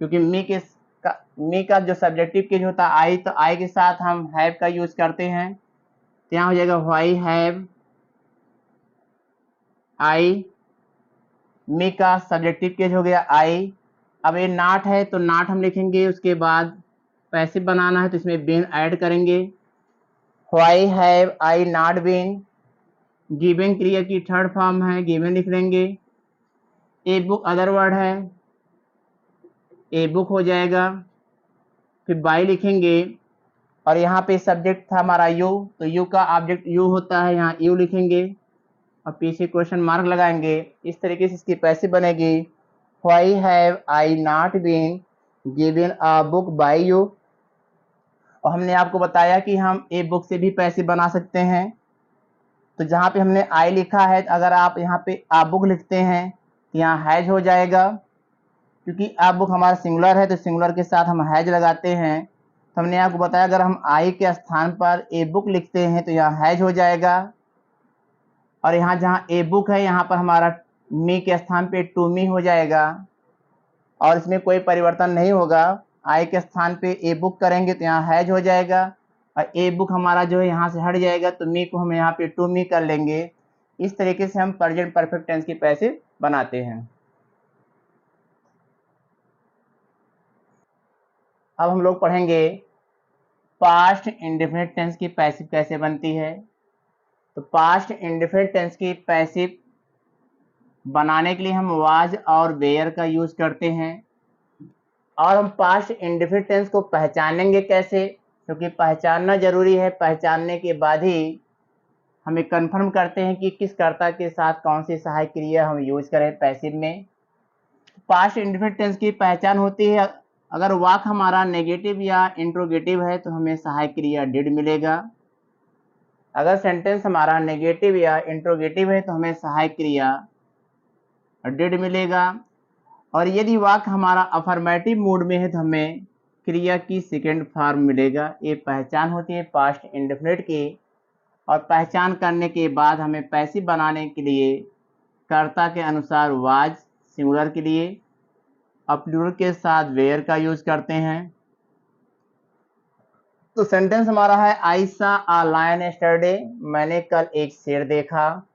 Speaker 1: क्योंकि मी का जो सब्जेक्टिव केस होता है आई, तो आई के साथ हम हैव का यूज करते हैं तो यहाँ हो जाएगा व्हाई हैव आई। मी का सब्जेक्टिव केस हो गया आई। अब ये नॉट है तो नॉट हम लिखेंगे, उसके बाद पैसिव बनाना है तो इसमें बीन ऐड करेंगे, why have I not been. Given क्रिया की थर्ड फॉर्म है, गिवन लिख लेंगे। ए बुक अदर वर्ड है, ए बुक हो जाएगा। फिर बाई लिखेंगे और यहाँ पे सब्जेक्ट था हमारा यू तो यू का ऑब्जेक्ट यू होता है, यहाँ यू लिखेंगे और पीछे क्वेश्चन मार्क लगाएंगे। इस तरीके से इसकी पैसिव बनेगी, why have I not been given a book by you. और हमने आपको बताया कि हम ए बुक से भी पैसिव बना सकते हैं। तो जहाँ पे हमने आई लिखा है अगर आप यहाँ पे आ बुक लिखते हैं तो यहाँ हैज हो जाएगा क्योंकि आ बुक हमारा सिंगुलर है तो सिंगुलर के साथ हम हैज लगाते हैं। तो हमने आपको बताया अगर हम आई के स्थान पर ए बुक लिखते हैं तो यहाँ हैज हो जाएगा और यहाँ जहाँ ए बुक है यहाँ पर हमारा मी के स्थान पे टू मी हो जाएगा और इसमें कोई परिवर्तन नहीं होगा। आई के स्थान पे ए बुक करेंगे तो यहाँ हैज हो जाएगा और ए बुक हमारा जो है यहाँ से हट जाएगा तो मी को हम यहाँ पे टू मी कर लेंगे। इस तरीके से हम प्रेजेंट परफेक्ट टेंस की पैसिव बनाते हैं। अब हम लोग पढ़ेंगे पास्ट इंडेफिनिट टेंस की पैसिव कैसे बनती है। तो पास्ट इंडेफिनिट टेंस की पैसिव बनाने के लिए हम वाज और वेयर का यूज करते हैं। और हम पास्ट इंडेफिनिट टेंस को पहचानेंगे कैसे, क्योंकि पहचानना जरूरी है। पहचानने के बाद ही हमें कंफर्म करते हैं कि किस कर्ता के साथ कौन सी सहायक क्रिया हम यूज करें पैसिव में। पास्ट इंडेफिनिट टेंस की पहचान होती है, अगर वाक्य हमारा नेगेटिव या इंट्रोगेटिव है तो हमें सहायक क्रिया डिड मिलेगा। अगर सेंटेंस हमारा नेगेटिव या इंट्रोगेटिव है तो हमें सहायक क्रिया डिड मिलेगा। और यदि वाक्य हमारा अफर्मेटिव मूड में है तो हमें क्रिया की सेकेंड फॉर्म मिलेगा। ये पहचान होती है पास्ट इंडेफिनिट की। और पहचान करने के बाद हमें पैसिव बनाने के लिए कर्ता के अनुसार वाज सिंगुलर के लिए और प्लूरल के साथ वेयर का यूज करते हैं। तो सेंटेंस हमारा है आई सा अ लायन यस्टरडे, मैंने कल एक शेर देखा।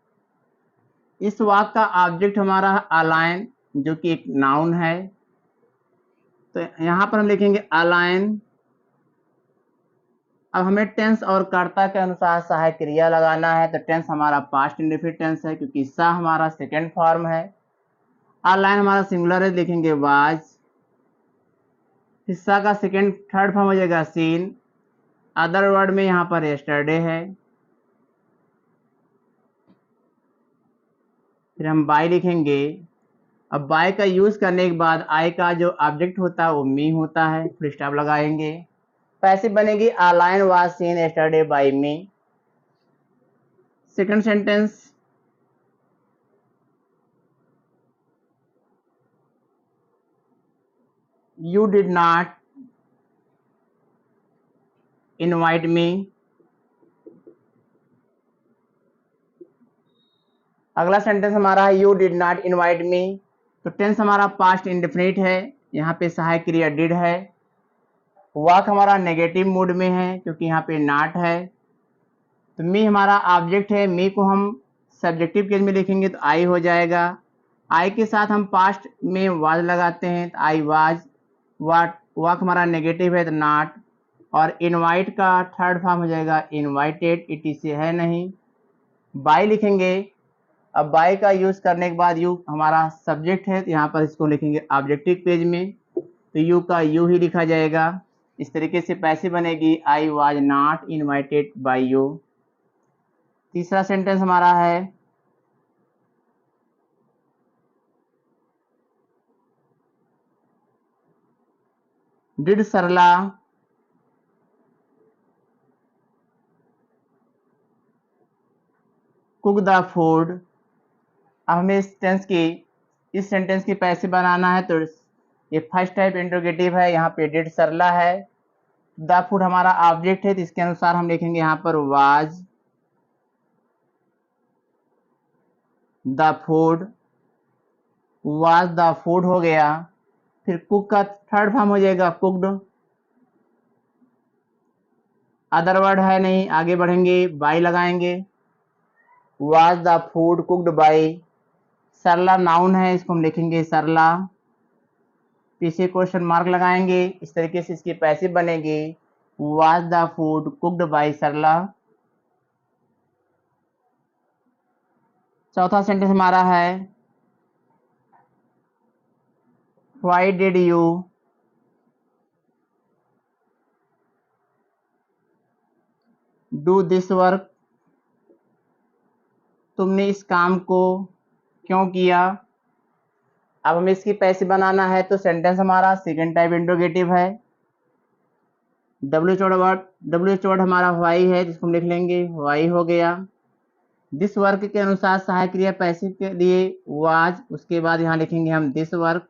Speaker 1: इस वाक्य का ऑब्जेक्ट हमारा है अ लायन, जो कि एक नाउन है। तो यहां पर हम लिखेंगे अ लायन। अब हमें टेंस और कर्ता के अनुसार सहायक क्रिया लगाना है। तो टेंस हमारा पास्ट इंडेफिनिट टेंस है, क्योंकि सा हमारा सेकेंड फॉर्म है। अ लायन हमारा सिंगुलर है, लिखेंगे वाज। हिस्सा का सेकेंड थर्ड फॉर्म हो जाएगा सीन। अदर वर्ड में यहाँ पर यस्टरडे है। फिर हम बाय लिखेंगे। अब बाय का यूज करने के बाद आई का जो ऑब्जेक्ट होता है वो मी होता है, फुल स्टॉप लगाएंगे। पैसिव बनेगी a lion was seen yesterday by me. Second sentence, you did not invite me. अगला सेंटेंस हमारा है you did not invite me. तो टेंस हमारा पास्ट इंडेफिनिट है, यहाँ पे सहायक क्रिया डिड है। वाक्य हमारा नेगेटिव मूड में है, क्योंकि यहाँ पे नॉट है। तो मी हमारा ऑब्जेक्ट है, मी को हम सब्जेक्टिव केस में लिखेंगे तो आई हो जाएगा। आई के साथ हम पास्ट में वाज लगाते हैं, तो आई वाज। वाक्य हमारा नेगेटिव है तो नॉट। और इनवाइट का थर्ड फॉर्म हो जाएगा इनवाइटेड, इट से है नहीं। बाय लिखेंगे। अब बाय का यूज करने के बाद यू हमारा सब्जेक्ट है, तो यहाँ पर इसको लिखेंगे ऑब्जेक्टिव पेज में, तो यू का यू ही लिखा जाएगा। इस तरीके से पैसिव बनेगी I was not invited by you. तीसरा सेंटेंस हमारा है did Sarla cook the food. अब हमें इस सेंटेंस की पैसिव बनाना है। तो ये फर्स्ट टाइप इंट्रोगेटिव है, यहाँ पे डिड सरला है। द फूड हमारा ऑब्जेक्ट है, तो इसके अनुसार हम लिखेंगे यहाँ पर was the food. Was the food हो गया। फिर कुक का थर्ड फॉर्म हो जाएगा कुकड। अदर वर्ड है नहीं, आगे बढ़ेंगे, बाय लगाएंगे। Was the food cooked by. Sarla noun है, इसको हम लिखेंगे सरला। पीछे क्वेश्चन मार्क लगाएंगे। इस तरीके से इसकी पैसिव बनेगी was the food cooked by Sarla. चौथा सेंटेंस हमारा है why did you do this work. तुमने इस काम को क्यों किया। अब हमें इसकी पैसिव बनाना है। तो सेंटेंस हमारा सेकंड टाइप इंट्रोगेटिव है। डब्ल्यू वर्ड हमारा व्हाई है, जिसको हम लिख लेंगे व्हाई हो गया। दिस वर्क के अनुसार सहायक क्रिया पैसिव के लिए वाज, उसके बाद यहाँ लिखेंगे हम this work.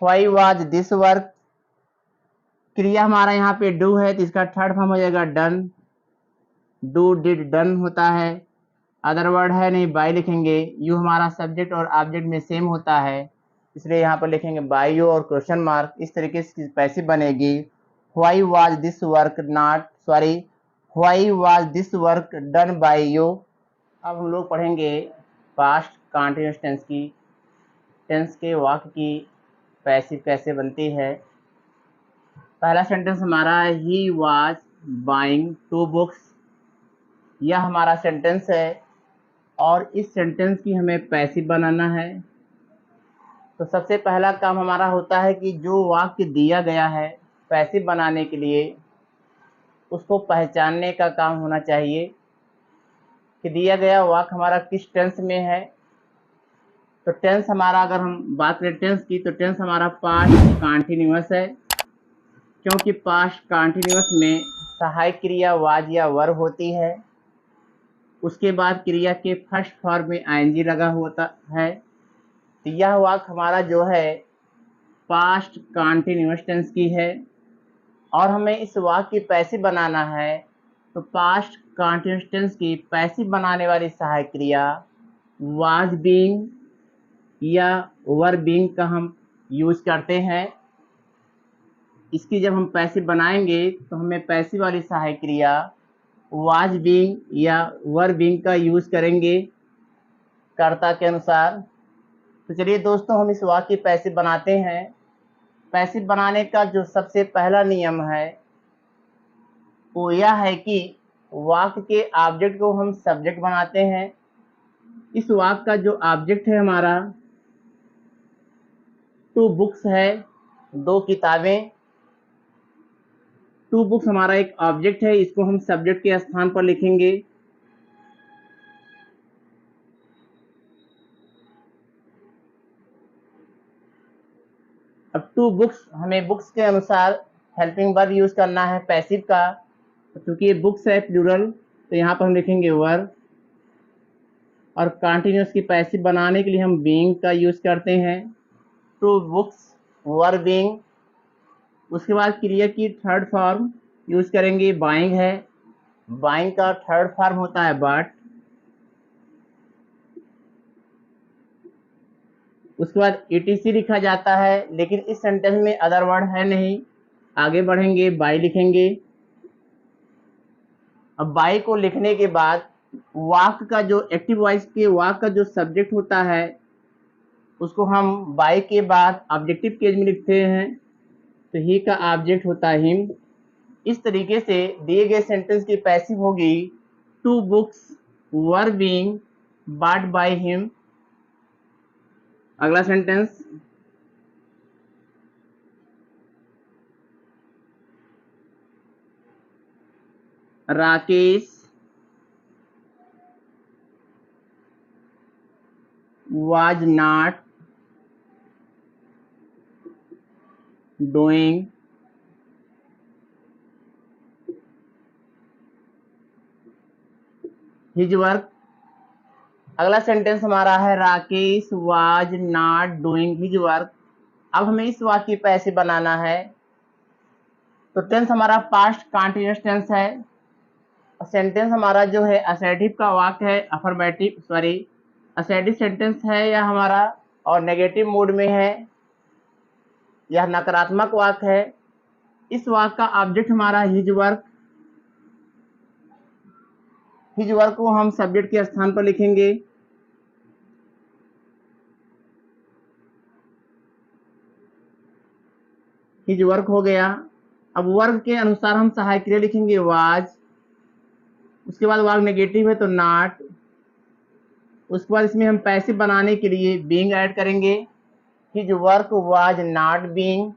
Speaker 1: Why was this work. क्रिया हमारा यहाँ पे डू है, तो इसका थर्ड फॉर्म हो जाएगा डन। डू डिड डन होता है। अदर वर्ड है नहीं, बाय लिखेंगे। यू हमारा सब्जेक्ट और ऑब्जेक्ट में सेम होता है, इसलिए यहाँ पर लिखेंगे बाय यू और क्वेश्चन मार्क। इस तरीके से पैसिव बनेगी why was this work not sorry why was this work done by you. अब हम लोग पढ़ेंगे पास्ट कंटीन्यूअस टेंस के वाक्य की पैसिव कैसे बनती है। पहला सेंटेंस हमारा है ही वाज बाइंग 2 बुक्स। यह हमारा सेंटेंस है और इस सेंटेंस की हमें पैसिव बनाना है। तो सबसे पहला काम हमारा होता है कि जो वाक्य दिया गया है पैसिव बनाने के लिए उसको पहचानने का काम होना चाहिए कि दिया गया वाक्य हमारा किस टेंस में है। तो टेंस हमारा, अगर हम बात करें टेंस की, तो टेंस हमारा पास्ट कॉन्टिन्यूअस है, क्योंकि पास्ट कॉन्टिन्यूअस में सहायक क्रिया वाज या वर्ब होती है, उसके बाद क्रिया के फर्स्ट फॉर्म में आईएनजी लगा होता है। तो यह वाक्य हमारा जो है पास्ट कॉन्टिन्यूअस टेंस की है, और हमें इस वाक्य की पैसिव बनाना है। तो पास्ट कॉन्टिन्यूअस टेंस की पैसिव बनाने वाली सहायक क्रिया वाज बीइंग या वर बीइंग का हम यूज करते हैं। इसकी जब हम पैसिव बनाएंगे तो हमें पैसिव वाली सहायक क्रिया वाज बीइंग या वर बीइंग का यूज करेंगे कर्ता के अनुसार। तो चलिए दोस्तों, हम इस वाक्य की पैसिव बनाते हैं। पैसिव बनाने का जो सबसे पहला नियम है वो यह है कि वाक्य के ऑब्जेक्ट को हम सब्जेक्ट बनाते हैं। इस वाक्य का जो ऑब्जेक्ट है हमारा 2 बुक्स है, 2 किताबें। 2 बुक्स हमारा एक ऑब्जेक्ट है, इसको हम सब्जेक्ट के स्थान पर लिखेंगे। अब 2 बुक्स, हमें बुक्स के अनुसार हेल्पिंग वर्ब यूज करना है पैसिव का। क्योंकि ये बुक्स है प्लूरल, तो यहाँ पर हम लिखेंगे वर। और कॉन्टिन्यूअस की पैसिव बनाने के लिए हम बीइंग का यूज करते हैं। 2 बुक्स वर बीइंग। उसके बाद क्रिया की थर्ड फॉर्म यूज करेंगे, बाइंग है। बाइंग का थर्ड फॉर्म होता है बट। उसके बाद ETC लिखा जाता है, लेकिन इस सेंटेंस में अदर वर्ड है नहीं। आगे बढ़ेंगे, बाई लिखेंगे। अब बाई को लिखने के बाद वाक्य का जो एक्टिव वॉइस के वाक्य का जो सब्जेक्ट होता है उसको हम बाई के बाद ऑब्जेक्टिव केस में लिखते हैं। तो ही का ऑब्जेक्ट होता है हिम। इस तरीके से दिए गए सेंटेंस की पैसिव होगी 2 books were being bought by him. अगला sentence, Rakesh was not doing his work। अगला सेंटेंस हमारा है Rakesh was not doing his work। अब हमें इस वाक्य की पैसिव बनाना है। तो टेंस हमारा पास्ट कॉन्टिन्यूअस टेंस है। सेंटेंस हमारा जो है असर्टिव का वाक्य है, असर्टिव सेंटेंस है या हमारा, और नेगेटिव मोड में है, यह नकारात्मक वाक्य है। इस वाक्य का ऑब्जेक्ट हमारा हिज वर्क। हिज वर्क को हम सब्जेक्ट के स्थान पर लिखेंगे। हिज वर्क हो गया। अब वर्क के अनुसार हम सहायक क्रिया लिखेंगे वाज। उसके बाद वाक्य नेगेटिव है तो नॉट। उसके बाद इसमें हम पैसिव बनाने के लिए बीइंग ऐड करेंगे। His work was not being.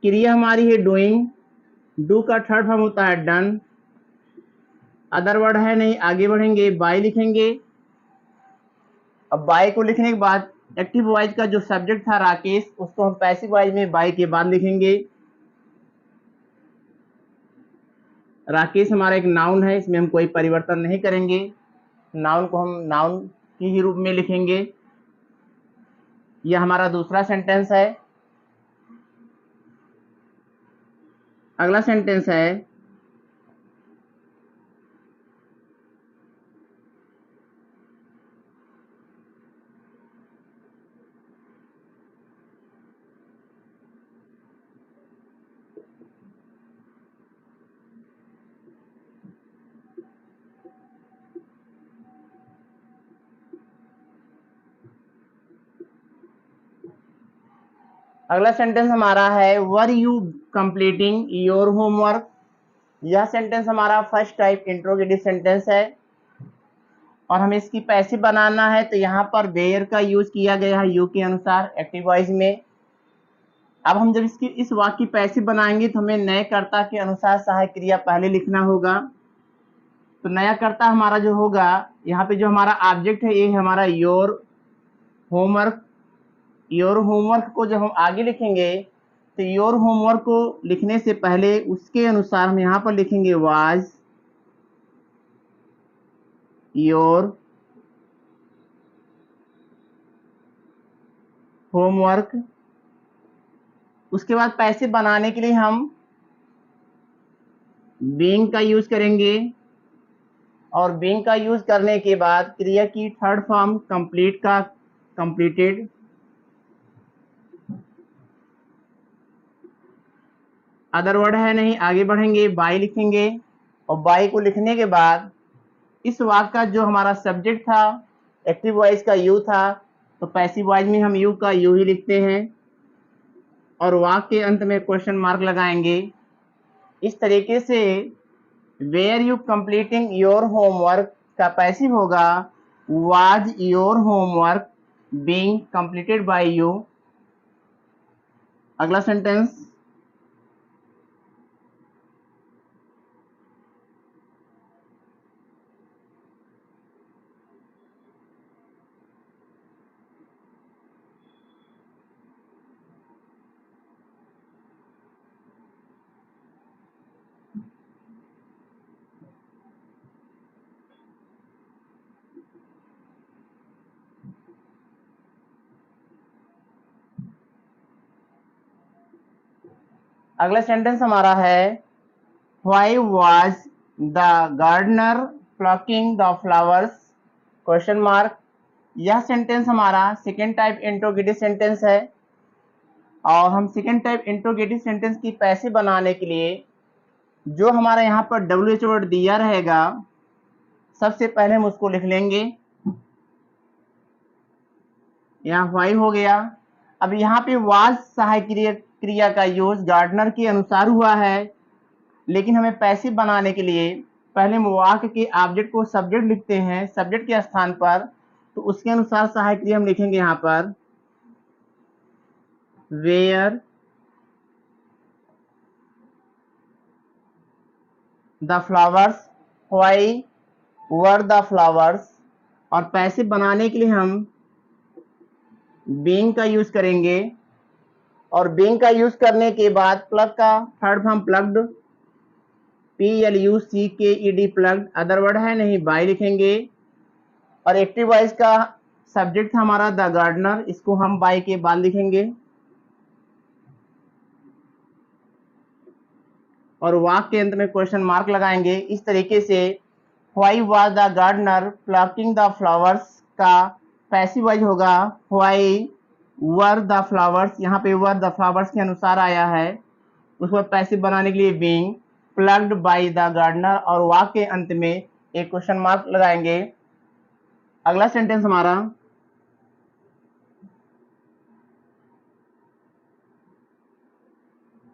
Speaker 1: क्रिया हमारी है डूइंग। डू का थर्ड फॉर्म होता है डन। अदर वर्ड है नहीं, आगे बढ़ेंगे, बाय लिखेंगे। अब बाय को लिखने के बाद एक्टिव वॉइस का जो सब्जेक्ट था राकेश, उसको हम पैसिव वॉइस में बाय के बाद लिखेंगे। राकेश हमारा एक नाउन है, इसमें हम कोई परिवर्तन नहीं करेंगे। नाउन को हम नाउन के ही रूप में लिखेंगे। यह हमारा दूसरा सेंटेंस है। अगला सेंटेंस है अगला सेंटेंस हमारा है were you completing your homework. यह सेंटेंस हमारा फर्स्ट टाइप इंट्रोगेटिव सेंटेंस है। और हमें इसकी पैसिव बनाना है, तो यहाँ पर वेयर का यूज किया गया है यू के अनुसार एक्टिव वॉइस में। अब हम जब इसकी इस वाक्य की पैसिव बनाएंगे तो हमें नए कर्ता के अनुसार सहायक क्रिया पहले लिखना होगा। तो नया कर्ता हमारा जो होगा, यहाँ पे जो हमारा ऑब्जेक्ट है ये है हमारा योर होमवर्क। योर होमवर्क को जब हम आगे लिखेंगे तो योर होमवर्क को लिखने से पहले उसके अनुसार हम यहाँ पर लिखेंगे वाज योर होमवर्क। उसके बाद पैसिव बनाने के लिए हम बीइंग का यूज करेंगे, और बीइंग का यूज करने के बाद क्रिया की थर्ड फॉर्म कंप्लीट का कंप्लीटेड। अदर वर्ड है नहीं, आगे बढ़ेंगे बाय लिखेंगे, और बाय को लिखने के बाद इस वाक्य का जो हमारा सब्जेक्ट था एक्टिव वॉइस का यू था, तो पैसिव वॉइस में हम यू का यू ही लिखते हैं, और वाक्य के अंत में क्वेश्चन मार्क लगाएंगे। इस तरीके से were you completing your homework का पैसिव होगा was your homework being completed by you. अगला सेंटेंस, अगला सेंटेंस हमारा है why was the gardener plucking the flowers question mark. यह सेंटेंस हमारा सेकेंड टाइप इंट्रोगेटिव सेंटेंस है, और हम सेकेंड टाइप इंट्रोगेटिव सेंटेंस की पैसिव बनाने के लिए जो हमारा यहाँ पर WH वर्ड दिया रहेगा सबसे पहले हम उसको लिख लेंगे। यहाँ व्हाई हो गया। अब यहाँ पे वाज सहायक क्रिया का यूज गार्डनर के अनुसार हुआ है, लेकिन हमें पैसिव बनाने के लिए पहले हम वाक्य के ऑब्जेक्ट को सब्जेक्ट लिखते हैं सब्जेक्ट के स्थान पर, तो उसके अनुसार सहायक क्रिया हम लिखेंगे यहाँ पर were the flowers, why were the flowers. और पैसिव बनाने के लिए हम बीइंग का यूज करेंगे, और बीइंग का यूज करने के बाद प्लग का third form plucked PLUCKED plucked. Other word है नहीं, बाय लिखेंगे, और एक्टिव वॉइस का सब्जेक्ट हमारा द गार्डनर, इसको हम बाय के बाद लिखेंगे, और वाक्य के अंत में क्वेश्चन मार्क लगाएंगे। इस तरीके से why was the gardener plucking the flowers का पैसिव वॉइस होगा व्हाई वर द फ्लावर्स। यहाँ पे वर द फ्लावर्स के अनुसार आया है, उसको पैसिव बनाने के लिए being plucked by the gardener, और वाक्य के अंत में एक क्वेश्चन मार्क लगाएंगे। अगला सेंटेंस हमारा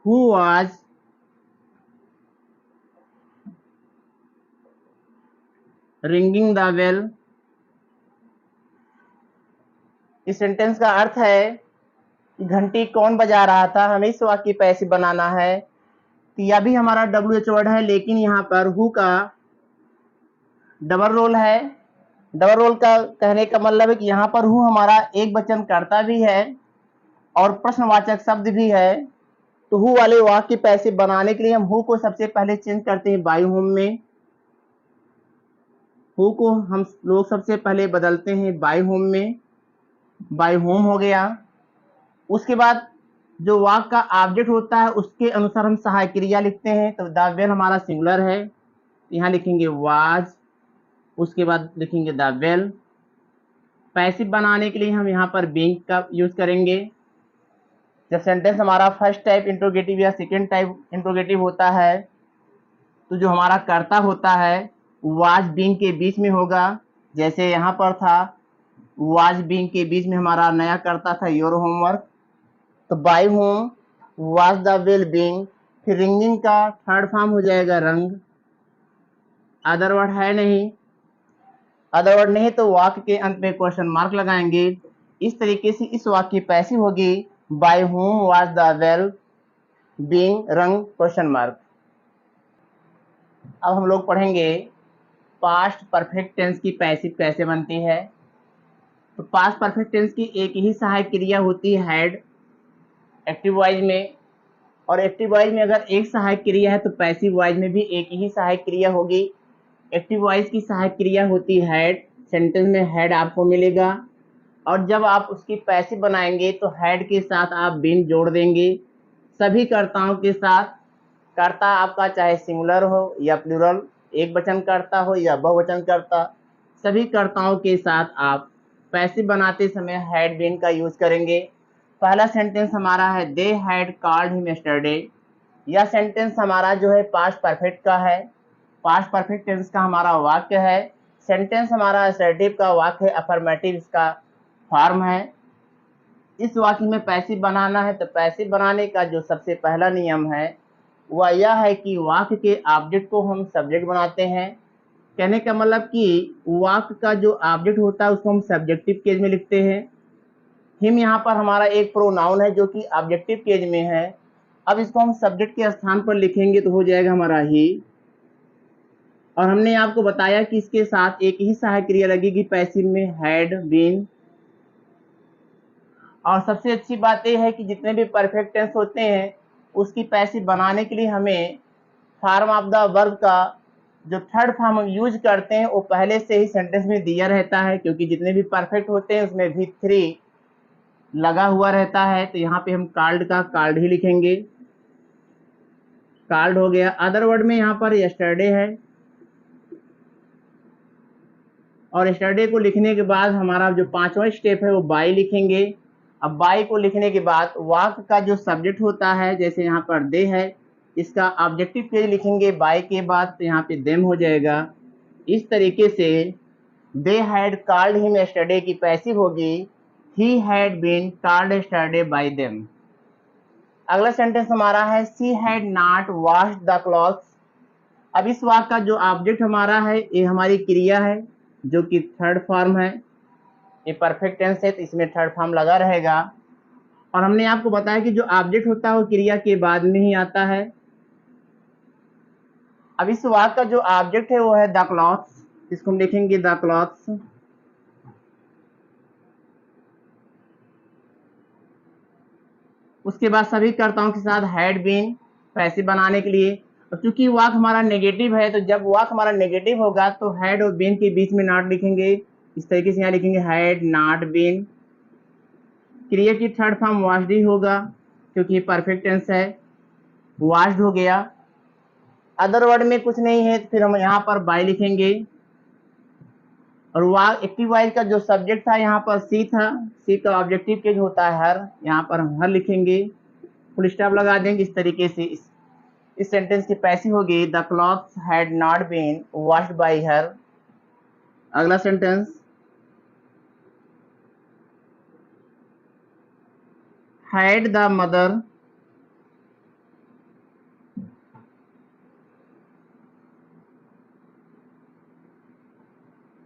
Speaker 1: who was ringing the bell. इस सेंटेंस का अर्थ है कि घंटी कौन बजा रहा था, हमें इस वाक्य की पैसिव बनाना है। तो यह भी हमारा WH वर्ड है, लेकिन यहाँ पर हु का डबल रोल है। डबल रोल का कहने का मतलब है कि यहाँ पर हु हमारा एक वचन कर्ता भी है और प्रश्नवाचक शब्द भी है। तो हु वाले वाक्य की पैसिव बनाने के लिए हम हु को सबसे पहले चेंज करते हैं बाय होम में। हु को हम लोग सबसे पहले बदलते हैं बाय होम में, बाय होम हो गया। उसके बाद जो वाक्य का ऑब्जेक्ट होता है उसके अनुसार हम सहायक क्रिया लिखते हैं। तो द बेल हमारा सिंगुलर है, यहाँ लिखेंगे वाज, उसके बाद लिखेंगे द बेल। पैसिव बनाने के लिए हम यहाँ पर बीइंग का यूज करेंगे। जब सेंटेंस हमारा फर्स्ट टाइप इंट्रोगेटिव या सेकेंड टाइप इंट्रोगेटिव होता है, तो जो हमारा कर्ता होता है वाज बीइंग के बीच में होगा। जैसे यहाँ पर था वाज बीइंग के बीच में हमारा नया कर्ता था योर होमवर्क, तो by whom was the bell being, फिर रिंगिंग का थर्ड फॉर्म हो जाएगा रंग। अदर वर्ड है नहीं, अदर वर्ड नहीं तो वाक्य के अंत में क्वेश्चन मार्क लगाएंगे। इस तरीके से इस वाक्य की पैसिव होगी by whom was the well being rung question mark. अब हम लोग पढ़ेंगे पास्ट परफेक्ट टेंस की पैसिव कैसे बनती है। तो पास्ट परफेक्ट टेंस की एक ही सहायक क्रिया होती है हैड एक्टिव वॉइस में, और एक्टिव वॉइस में अगर एक सहायक क्रिया है तो पैसिव वॉइस में भी एक ही सहायक क्रिया होगी। एक्टिव वॉइस की सहायक क्रिया होती है हैड, सेंटेंस में हैड आपको मिलेगा, और जब आप उसकी पैसिव बनाएंगे तो हैड के साथ आप बीन जोड़ देंगे सभी कर्ताओं के साथ। कर्ता आपका चाहे सिंगुलर हो या प्लूरल, एक वचन कर्ता हो या बहुवचन कर्ता, सभी कर्ताओं के साथ आप पैसिव बनाते समय हैड बीन का यूज करेंगे। पहला सेंटेंस हमारा है दे हैड कॉल्ड हिम यस्टरडे। यह सेंटेंस हमारा जो है पास्ट परफेक्ट का है, पास्ट परफेक्ट टेंस का हमारा वाक्य है। सेंटेंस हमारा असर्टिव का वाक्य है, अफर्मेटिव इसका फॉर्म है। इस वाक्य में पैसिव बनाना है तो पैसिव बनाने का जो सबसे पहला नियम है वह यह है कि वाक्य के ऑब्जेक्ट को हम सब्जेक्ट बनाते हैं। कहने का मतलब कि वाक्य का जो ऑब्जेक्ट होता है उसको हम सब्जेक्टिव केस में लिखते हैं। हिम यहाँ पर हमारा एक प्रोनाउन है जो कि ऑब्जेक्टिव केस में है। अब इसको हम सब्जेक्ट के स्थान पर लिखेंगे तो हो जाएगा हमारा ही। और हमने आपको बताया कि इसके साथ एक ही सहायक क्रिया लगेगी पैसिव में, हैड बीन। और सबसे अच्छी बात यह है कि जितने भी परफेक्ट टेंस होते हैं उसकी पैसिव बनाने के लिए हमें फॉर्म ऑफ द वर्ब का जो थर्ड फॉर्म हम यूज करते हैं वो पहले से ही सेंटेंस में दिया रहता है, क्योंकि जितने भी परफेक्ट होते हैं उसमें V3 लगा हुआ रहता है। तो यहाँ पे हम कॉल्ड का कॉल्ड ही लिखेंगे, कॉल्ड हो गया। अदर वर्ड में यहाँ पर यस्टरडे है, और यस्टरडे को लिखने के बाद हमारा जो पांचवा स्टेप है वो बाय लिखेंगे। अब बाय को लिखने के बाद वाक्य का जो सब्जेक्ट होता है, जैसे यहाँ पर दे है, इसका ऑब्जेक्टिव केस लिखेंगे बाय के बाद, तो यहाँ पे देम हो जाएगा। इस तरीके से they had called him yesterday की पैसिव होगी he had been called yesterday by them. अगला सेंटेंस हमारा है she had not washed the clothes. अब इस वाक्य का जो ऑब्जेक्ट हमारा है ये हमारी क्रिया है जो कि थर्ड फॉर्म है। ये परफेक्ट टेंस है तो इसमें थर्ड फॉर्म लगा रहेगा। और हमने आपको बताया कि जो ऑब्जेक्ट होता है वो क्रिया के बाद में ही आता है। अब इस वाक्य का जो ऑब्जेक्ट है वो है द क्लॉथ्स, इसको हम लिखेंगे द क्लॉथ्स। उसके बाद सभी कर्ताओं के साथ हैड बीन पैसिव बनाने के लिए। और चूंकि वाक्य हमारा नेगेटिव है तो जब वाक्य हमारा नेगेटिव होगा तो हैड और बीन के बीच में नॉट लिखेंगे। इस तरीके से यहाँ लिखेंगे हैड नॉट बीन। क्रिया की थर्ड फॉर्म वॉश्ड ही होगा क्योंकि परफेक्ट टेंस है, वॉश्ड हो गया। अदर वर्ड में कुछ नहीं है तो फिर हम यहाँ पर बाय लिखेंगे। और वाक एक्टिव वॉइस का जो सब्जेक्ट था यहाँ पर सी था, सी का ऑब्जेक्टिव केस होता है हर, यहाँ पर हम हर लिखेंगे, फुल स्टॉप लगा देंगे। इस तरीके से इस सेंटेंस की पैसिव होगी the clothes had not been washed by her. अगला sentence had the mother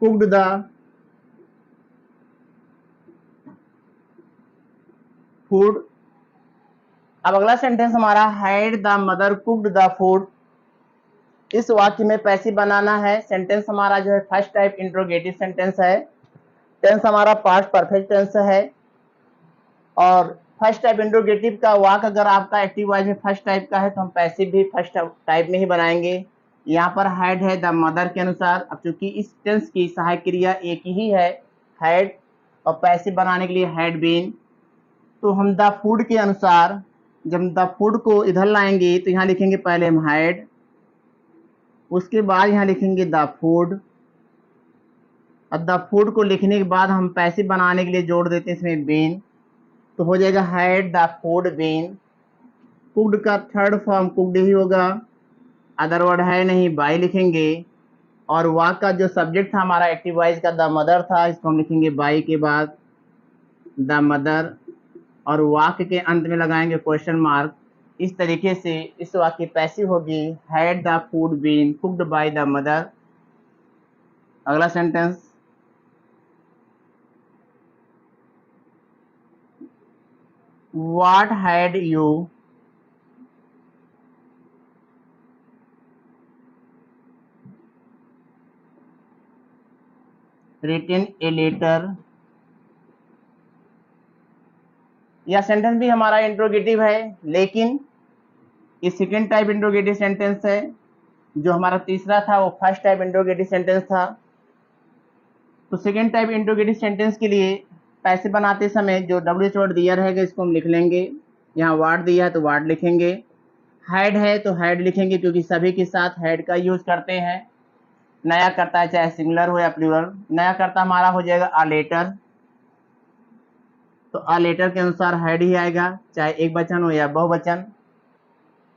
Speaker 1: cooked the food. अब अगला सेंटेंस हमारा had the mother cooked the food. इस वाक्य में पैसिव बनाना है। सेंटेंस हमारा जो है फर्स्ट टाइप इंट्रोगेटिव सेंटेंस है। टेंस हमारा पास्ट परफेक्ट टेंस है। और फर्स्ट टाइप इंट्रोगेटिव का वाक्य अगर आपका एक्टिव वॉइस में फर्स्ट टाइप का है तो हम पैसिव भी फर्स्ट टाइप में ही बनाएंगे। यहाँ पर हैड है द मदर के अनुसार। अब चूंकि इस टेंस की सहायक क्रिया एक ही है हैड, और पैसिव बनाने के लिए हैड बीन, तो हम द फूड के अनुसार जब द फूड को इधर लाएंगे तो यहाँ लिखेंगे पहले हम हैड, उसके बाद यहाँ लिखेंगे द फूड। अब द फूड को लिखने के बाद हम पैसिव बनाने के लिए जोड़ देते हैं इसमें बीन, तो हो जाएगा had the food been. Cooked का थर्ड फॉर्म कुक्ड ही होगा, अदर वर्ड है नहीं, बाय लिखेंगे। और वाक्य का जो सब्जेक्ट था हमारा एक्टिव वॉइस का द मदर था, इसको हम लिखेंगे बाय के बाद द मदर, और वाक्य के अंत में लगाएंगे क्वेश्चन मार्क। इस तरीके से इस वाक्य की पैसिव होगी had the food been cooked by the mother. अगला sentence What had you written a letter? यह सेंटेंस भी हमारा इंट्रोगेटिव है, लेकिन ये सेकेंड टाइप इंट्रोगेटिव सेंटेंस है। जो हमारा तीसरा था वो फर्स्ट टाइप इंट्रोगेटिव सेंटेंस था। तो सेकेंड टाइप इंट्रोगेटिव सेंटेंस के लिए पैसे बनाते समय जो WH वर्ड दिया रहेगा इसको हम लिख लेंगे। यहाँ वाट दिया है तो वाट लिखेंगे, हैड है तो हैड लिखेंगे क्योंकि सभी के साथ हैड का यूज करते हैं। नया करता है चाहे सिंगुलर हो या प्लूरल, नया करता हमारा हो जाएगा अ लेटर, तो अ लेटर के अनुसार हैड ही आएगा चाहे एक वचन हो या बहुवचन।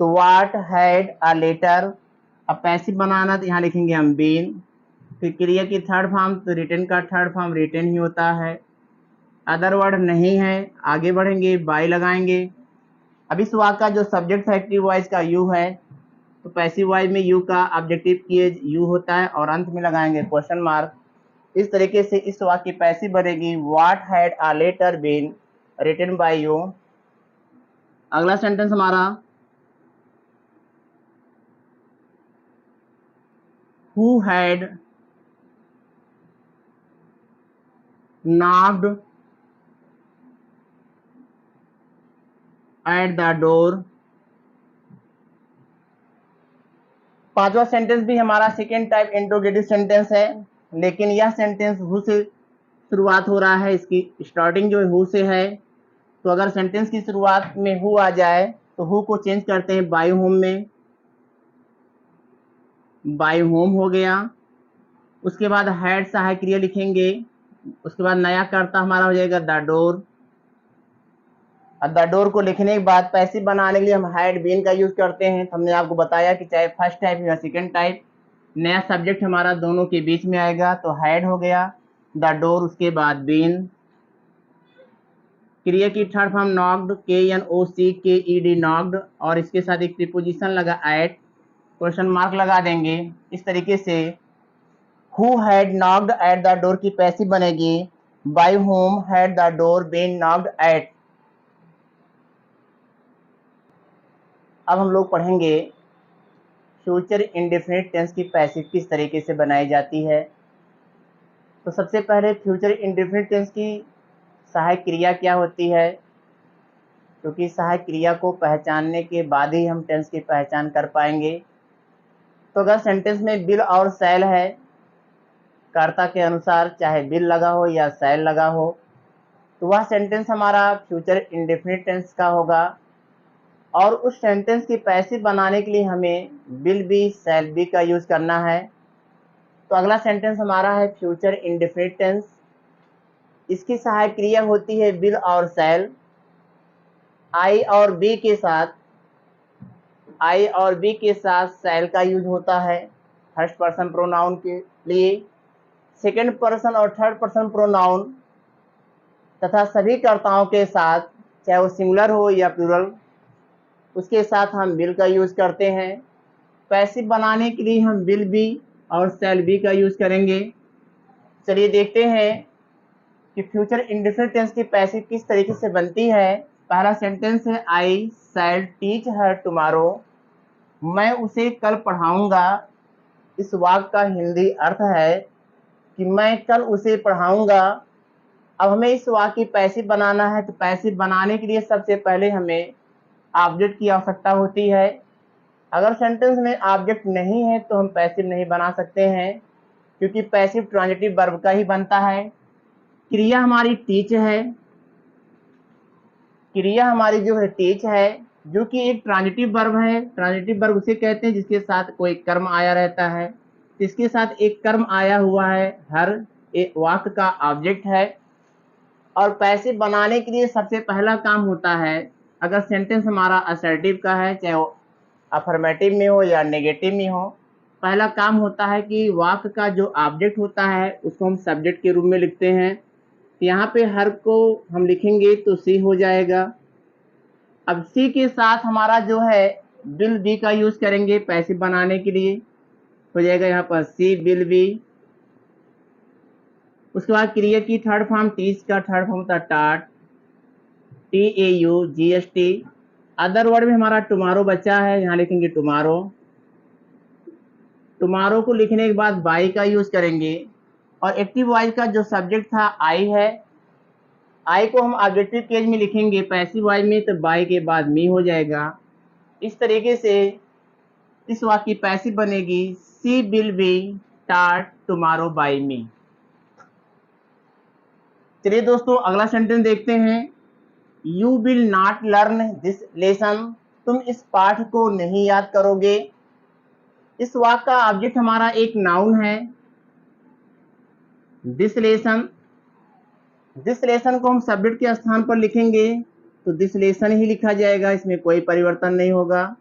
Speaker 1: तो वाट हैड अ लेटर। अब पैसिव बनाना तो यहाँ लिखेंगे हम बीन। फिर क्रिया की थर्ड फॉर्म तो रिटन का थर्ड फॉर्म रिटन ही होता है। अदर वर्ड नहीं है, आगे बढ़ेंगे बाय लगाएंगे। अब इस वाक्य का जो सब्जेक्ट है एक्टिव वॉइस का यू है, तो पैसिव वॉइस में यू का ऑब्जेक्टिव की यू होता है और अंत में लगाएंगे क्वेश्चन मार्क। इस तरीके से इस वाक्य की पैसिव बनेगी what had a letter been written by you. अगला सेंटेंस हमारा who had knocked at the door। पांचवा सेंटेंस भी हमारा सेकेंड टाइप इंट्रोगेटिव सेंटेंस है, लेकिन यह सेंटेंस हु से शुरुआत हो रहा है। इसकी स्टार्टिंग जो हु से है, तो अगर सेंटेंस की शुरुआत में हु आ जाए तो हु को चेंज करते हैं बाय होम में, बाय होम हो गया। उसके बाद हैड सहायक क्रिया लिखेंगे, उसके बाद नया कर्ता हमारा हो जाएगा द डोर। और द डोर को लिखने के बाद पैसिव बनाने के लिए हम हैड बीन का यूज करते हैं। तो हमने आपको बताया कि चाहे फर्स्ट टाइप या सेकेंड टाइप, नया सब्जेक्ट हमारा दोनों के बीच में आएगा, तो हैड हो गया द डोर, उसके बाद बीन। क्रिया की third form knocked, KNOCKED knocked, और इसके साथ एक प्रीपोजिशन लगा एट, क्वेश्चन मार्क लगा देंगे। इस तरीके से who had knocked at the door की पैसिव बनेगी by whom had the door been knocked at. अब हम लोग पढ़ेंगे फ्यूचर इंडेफिनिट टेंस की पैसिव किस तरीके से बनाई जाती है। तो सबसे पहले फ्यूचर इंडेफिनिट टेंस की सहायक क्रिया क्या होती है, क्योंकि सहायक क्रिया को पहचानने के बाद ही हम टेंस की पहचान कर पाएंगे। तो अगर सेंटेंस में विल और शैल है, कर्ता के अनुसार चाहे विल लगा हो या शैल लगा हो, तो वह सेंटेंस हमारा फ्यूचर इंडेफिनिट टेंस का होगा। और उस सेंटेंस की पैसिव बनाने के लिए हमें विल बी शैल बी का यूज करना है। तो अगला सेंटेंस हमारा है फ्यूचर इंडेफिनिट टेंस। इसकी सहायक क्रिया होती है विल और शैल। आई और बी के साथ शैल का यूज होता है फर्स्ट पर्सन प्रोनाउन के लिए। सेकंड पर्सन और थर्ड पर्सन प्रोनाउन तथा सभी कर्ताओं के साथ, चाहे वो सिंगुलर हो या प्लूरल, उसके साथ हम विल का यूज करते हैं। पैसिव बनाने के लिए हम विल बी और शैल बी का यूज करेंगे। चलिए देखते हैं कि फ्यूचर इंडेफिनिट टेंस की पैसिव किस तरीके से बनती है। पहला सेंटेंस है आई शैल टीच हर टुमारो, मैं उसे कल पढ़ाऊंगा। इस वाक्य का हिंदी अर्थ है कि मैं कल उसे पढ़ाऊंगा। अब हमें इस वाक्य की पैसिव बनाना है, तो पैसिव बनाने के लिए सबसे पहले हमें ऑब्जेक्ट की आवश्यकता होती है। अगर सेंटेंस में ऑब्जेक्ट नहीं है तो हम पैसिव नहीं बना सकते हैं, क्योंकि पैसिव ट्रांजिटिव वर्ब का ही बनता है। क्रिया हमारी टीच है, क्रिया हमारी जो है टीच है, जो कि एक ट्रांजिटिव वर्ब है। ट्रांजिटिव वर्ब उसे कहते हैं जिसके साथ कोई कर्म आया रहता है। इसके साथ एक कर्म आया हुआ है, हर एक वाक्य का ऑब्जेक्ट है। और पैसिव बनाने के लिए सबसे पहला काम होता है, अगर सेंटेंस हमारा असर्टिव का है, चाहे वो अफर्मेटिव में हो या नेगेटिव में हो, पहला काम होता है कि वाक्य का जो ऑब्जेक्ट होता है उसको हम सब्जेक्ट के रूप में लिखते हैं। यहाँ पे हर को हम लिखेंगे तो सी हो जाएगा। अब सी के साथ हमारा जो है विल बी का यूज करेंगे पैसिव बनाने के लिए, हो जाएगा यहाँ पर सी विल बी। उसके बाद क्रिया की थर्ड फॉर्म टीच का थर्ड फॉर्म होता है टाट। TAUGST। अदर वर्ड में हमारा टुमारो बचा है, यहाँ लिखेंगे टुमारो। टुमारो को लिखने के बाद बाई का यूज करेंगे, और एक्टिव वॉइस का जो सब्जेक्ट था आई है, आई को हम ऑब्जेक्टिव केस में लिखेंगे पैसिव वॉइस में, तो बाई के बाद मी हो जाएगा। इस तरीके से इस वाक्य की पैसिव बनेगी she will be taught tomorrow by me. चलिए दोस्तों अगला सेंटेंस देखते हैं। You will not learn this lesson, तुम इस पाठ को नहीं याद करोगे। इस वाक्य का ऑब्जेक्ट हमारा एक नाउन है, दिस लेसन। दिस लेसन को हम सब्जेक्ट के स्थान पर लिखेंगे तो दिस लेसन ही लिखा जाएगा, इसमें कोई परिवर्तन नहीं होगा।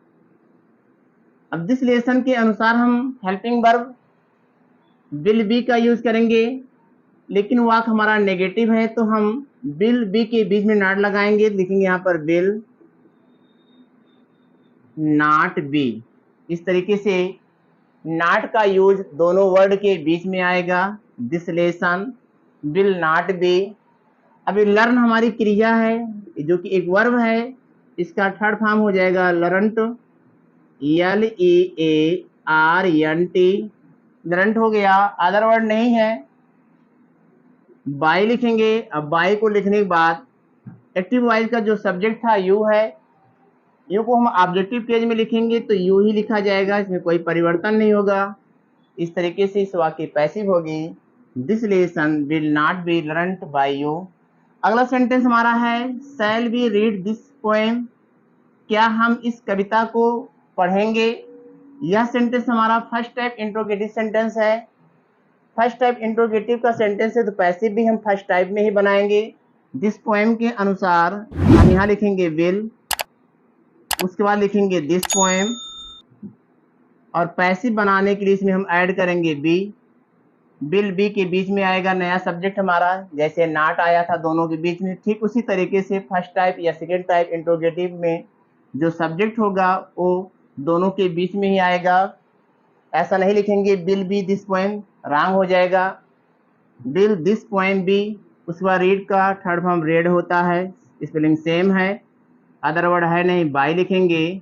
Speaker 1: अब दिस लेसन के अनुसार हम हेल्पिंग वर्ब विल बी का यूज करेंगे, लेकिन वाक्य हमारा नेगेटिव है तो हम विल बी के बीच में नॉट लगाएंगे, लिखेंगे यहाँ पर विल नॉट बी। इस तरीके से नॉट का यूज दोनों वर्ड के बीच में आएगा, this lesson will not B. अभी लर्न हमारी क्रिया है जो कि एक वर्ब है, इसका थर्ड फॉर्म हो जाएगा लर्नट, LEARNT, लर्नट हो गया। अदर वर्ड नहीं है, बाय लिखेंगे। अब बाय को लिखने के बाद एक्टिव वॉइस का जो सब्जेक्ट था यू है, यू को हम ऑब्जेक्टिव केस में लिखेंगे तो यू ही लिखा जाएगा, इसमें कोई परिवर्तन नहीं होगा। इस तरीके से इस वाक्य पैसिव होगी this lesson will not be learned by you. अगला सेंटेंस हमारा है shall we read this poem, क्या हम इस कविता को पढ़ेंगे। यह सेंटेंस हमारा फर्स्ट टाइप इंट्रोगेटिव सेंटेंस है। फर्स्ट टाइप इंट्रोगेटिव का सेंटेंस है तो पैसिव भी हम फर्स्ट टाइप में ही बनाएंगे। दिस पोएम के अनुसार हम यहाँ लिखेंगे विल, उसके बाद लिखेंगे दिस पोएम, और पैसिव बनाने के लिए इसमें हम ऐड करेंगे बी। विल बी के बीच में आएगा नया सब्जेक्ट हमारा, जैसे नॉट आया था दोनों के बीच में, ठीक उसी तरीके से फर्स्ट टाइप या सेकेंड टाइप इंट्रोगेटिव में जो सब्जेक्ट होगा वो दोनों के बीच में ही आएगा। ऐसा नहीं लिखेंगे will be this poem, wrong हो जाएगा। विल दिस पोएम बी, उसके बाद रीड का थर्ड फॉर्म रेड होता है, स्पेलिंग सेम है, अदर वर्ड है नहीं, बाय लिखेंगे।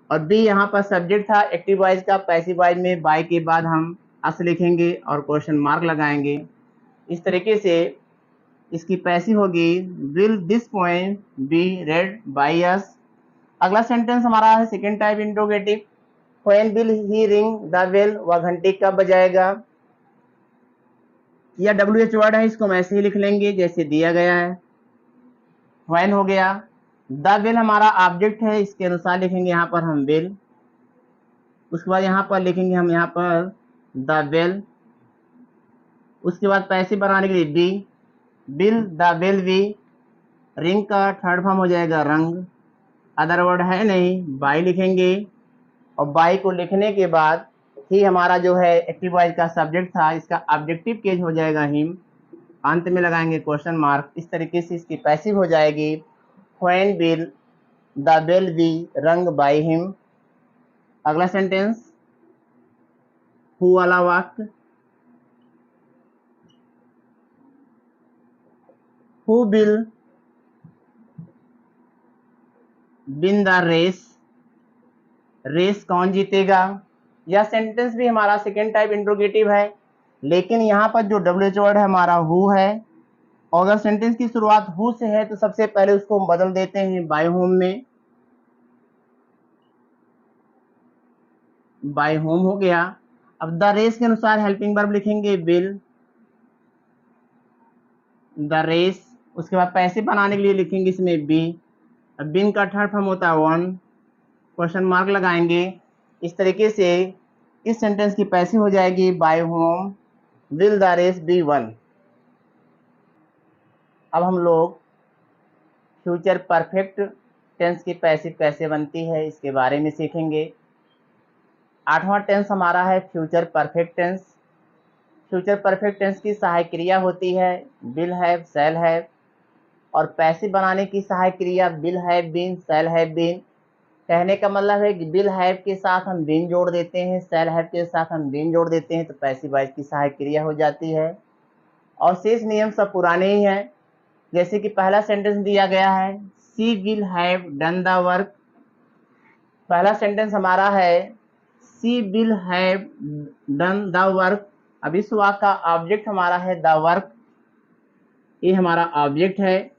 Speaker 1: और बी यहाँ पर सब्जेक्ट था एक्टिव वॉइस का, पैसिव वॉइस में बाय के बाद हम अस लिखेंगे और क्वेश्चन मार्क लगाएंगे। इस तरीके से इसकी पैसिव होगी will this poem be read by us. अगला सेंटेंस हमारा है second type interrogative, when will he ring the bell, वह घंटी कब बजाएगा। यह WH वर्ड है, इसको हम ऐसे ही लिख लेंगे जैसे दिया गया है, व्हेन हो गया। द बेल हमारा ऑब्जेक्ट है, इसके अनुसार लिखेंगे यहाँ पर हम बेल, उसके बाद यहाँ पर लिखेंगे हम यहाँ पर द बेल, उसके बाद पैसिव बनाने के लिए be, will the bell be, ring का थर्ड फॉर्म हो जाएगा रंग, अदर वर्ड है नहीं, बाय लिखेंगे। और बाय को लिखने के बाद ही हमारा जो है एक्टिव वॉइस का सब्जेक्ट था, इसका ऑब्जेक्टिव केस हो जाएगा हिम, अंत में लगाएंगे क्वेश्चन मार्क। इस तरीके से इसकी पैसिव हो जाएगी when will the bell be rung by him. अगला सेंटेंस हु वाला वाक्य, who will win the race, race कौन जीतेगा। यह सेंटेंस भी हमारा सेकेंड टाइप इंट्रोगेटिव है, लेकिन यहाँ पर जो WH वर्ड है हमारा हु है, और अगर सेंटेंस की शुरुआत हु से है तो सबसे पहले उसको हम बदल देते हैं बाय होम में, बाय होम हो गया। अब द रेस के अनुसार हेल्पिंग वर्ब लिखेंगे विल द रेस, उसके बाद पैसे बनाने के लिए लिखेंगे इसमें बी, अब बिन का थर्ड फॉर्म होता है वन, क्वेश्चन मार्क लगाएंगे। इस तरीके से इस सेंटेंस की पैसिव हो जाएगी by whom will the race be won. अब हम लोग फ्यूचर परफेक्ट टेंस की पैसिव कैसे बनती है इसके बारे में सीखेंगे। आठवां टेंस हमारा है future perfect tense. Future perfect tense की सहायक क्रिया होती है विल हैव, शैल हैव, और पैसिव बनाने की सहायक क्रिया will have been, shall have been. कहने का मतलब है कि विल हैव के साथ हम बीन जोड़ देते हैं, शैल हैव के साथ हम बीन जोड़ देते हैं, तो पैसिव वॉइस की सहायक क्रिया हो जाती है। और शेष नियम सब पुराने ही हैं। जैसे कि पहला सेंटेंस दिया गया है, she will have done the work. पहला सेंटेंस हमारा है she will have done the work. अब इस वाक्य का ऑब्जेक्ट हमारा है द वर्क, ये हमारा ऑब्जेक्ट है।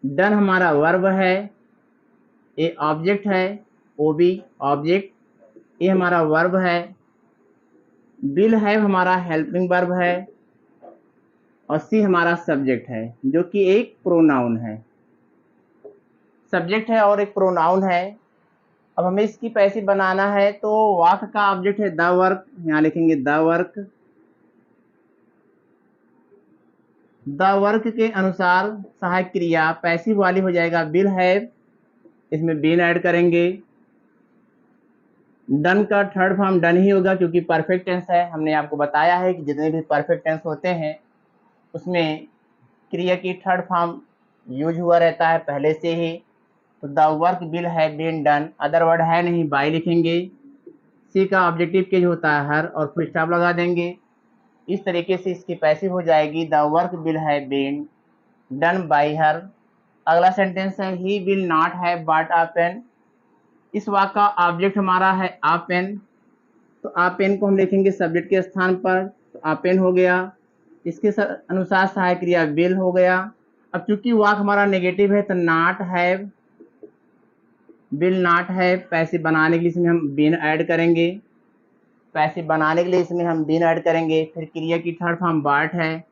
Speaker 1: डन हमारा वर्ब है, ये ऑब्जेक्ट है, ओबी ऑब्जेक्ट, ये हमारा वर्ब है। विल हैव हमारा हेल्पिंग वर्ब है और सी हमारा सब्जेक्ट है, जो कि एक प्रोनाउन है। सब्जेक्ट है और एक प्रोनाउन है। अब हमें इसकी पैसिव बनाना है, तो वाक्य का ऑब्जेक्ट है द वर्क, यहाँ लिखेंगे द वर्क। द वर्क के अनुसार सहायक क्रिया पैसिव वाली हो जाएगा विल हैव, इसमें बीन ऐड करेंगे। डन का थर्ड फॉर्म डन ही होगा क्योंकि परफेक्ट टेंस है। हमने आपको बताया है कि जितने भी परफेक्ट टेंस होते हैं उसमें क्रिया की थर्ड फॉर्म यूज हुआ रहता है पहले से ही। तो the work will have been done, other word है नहीं, बाय लिखेंगे। सी का ऑब्जेक्टिव केज होता है हर, और फुल स्टॉप लगा देंगे। इस तरीके से इसकी पैसिव हो जाएगी the work will have been done by her. अगला सेंटेंस है he will not have bought a pen. इस वाक्य का ऑब्जेक्ट हमारा है आ पेन, तो आ पेन को हम लिखेंगे सब्जेक्ट के स्थान पर, तो आ पेन हो गया। इसके अनुसार सहायक क्रिया विल हो गया। अब चूंकि वाक्य हमारा नेगेटिव है तो not have, will not have passive बनाने के लिए इसमें हम बीन ऐड करेंगे। पैसिव बनाने के लिए इसमें हम बीन ऐड करेंगे। फिर क्रिया की थर्ड फॉर्म बाट है,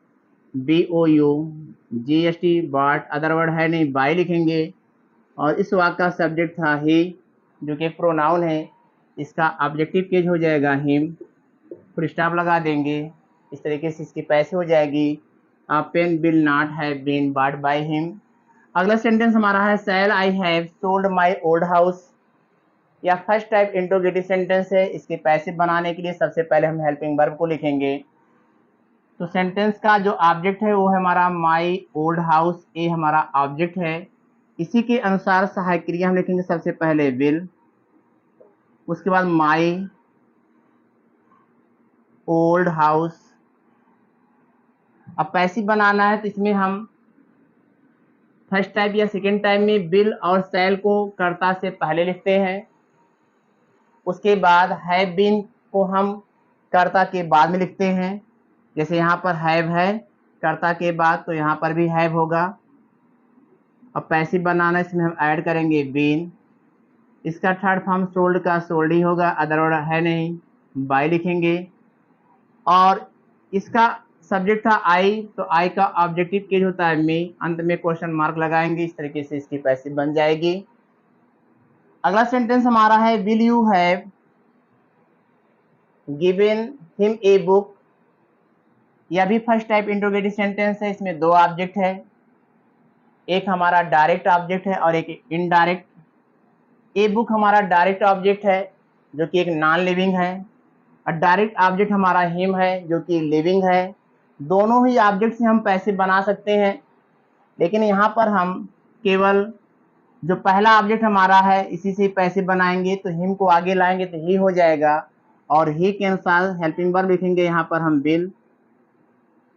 Speaker 1: BOUGST बाट, अदर वर्ड है नहीं, बाय लिखेंगे। और इस वाक्य का सब्जेक्ट था ही, जो कि प्रोनाउन है, इसका ऑब्जेक्टिव केज हो जाएगा हिम, फुल स्टॉप लगा देंगे। इस तरीके से इसकी पैसे हो जाएगी a pen will not have been bought by him. अगला सेंटेंस हमारा है shall I have sold my old house. या फर्स्ट टाइप इंट्रोगेटिव सेंटेंस है। इसके पैसिव बनाने के लिए सबसे पहले हम हेल्पिंग वर्ब को लिखेंगे। तो सेंटेंस का जो ऑब्जेक्ट है वो है हमारा माय ओल्ड हाउस, ये हमारा ऑब्जेक्ट है। इसी के अनुसार सहायक क्रिया हम लिखेंगे सबसे पहले विल, उसके बाद माय ओल्ड हाउस। अब पैसिव बनाना है तो इसमें हम फर्स्ट टाइप या सेकेंड टाइप में विल और शैल को कर्ता से पहले लिखते हैं। उसके बाद हैव बीन को हम कर्ता के बाद में लिखते हैं। जैसे यहाँ पर हैव है कर्ता के बाद, तो यहाँ पर भी हैव होगा। अब पैसिव बनाना, इसमें हम ऐड करेंगे बीन। इसका थर्ड फॉर्म सोल्ड का सोल्ड ही होगा, अदर वर्ड है नहीं, बाय लिखेंगे। और इसका सब्जेक्ट था आई, तो आई का ऑब्जेक्टिव केज होता है मी, अंत में क्वेश्चन मार्क लगाएंगे। इस तरीके से इसकी पैसिव बन जाएगी। अगला सेंटेंस हमारा है will you have given him a book. यह भी फर्स्ट टाइप इंट्रोगेटिव सेंटेंस है। इसमें दो ऑब्जेक्ट है, एक हमारा डायरेक्ट ऑब्जेक्ट है और एक इनडायरेक्ट। ए बुक हमारा डायरेक्ट ऑब्जेक्ट है जो कि एक नॉन लिविंग है, और डायरेक्ट ऑब्जेक्ट हमारा हिम है जो कि लिविंग है। दोनों ही ऑब्जेक्ट से हम पैसिव बना सकते हैं, लेकिन यहाँ पर हम केवल जो पहला ऑब्जेक्ट हमारा है इसी से पैसिव बनाएंगे। तो हिम को आगे लाएंगे तो ही हो जाएगा, और ही के अनुसार हेल्पिंग वर्ब लिखेंगे यहाँ पर हम विल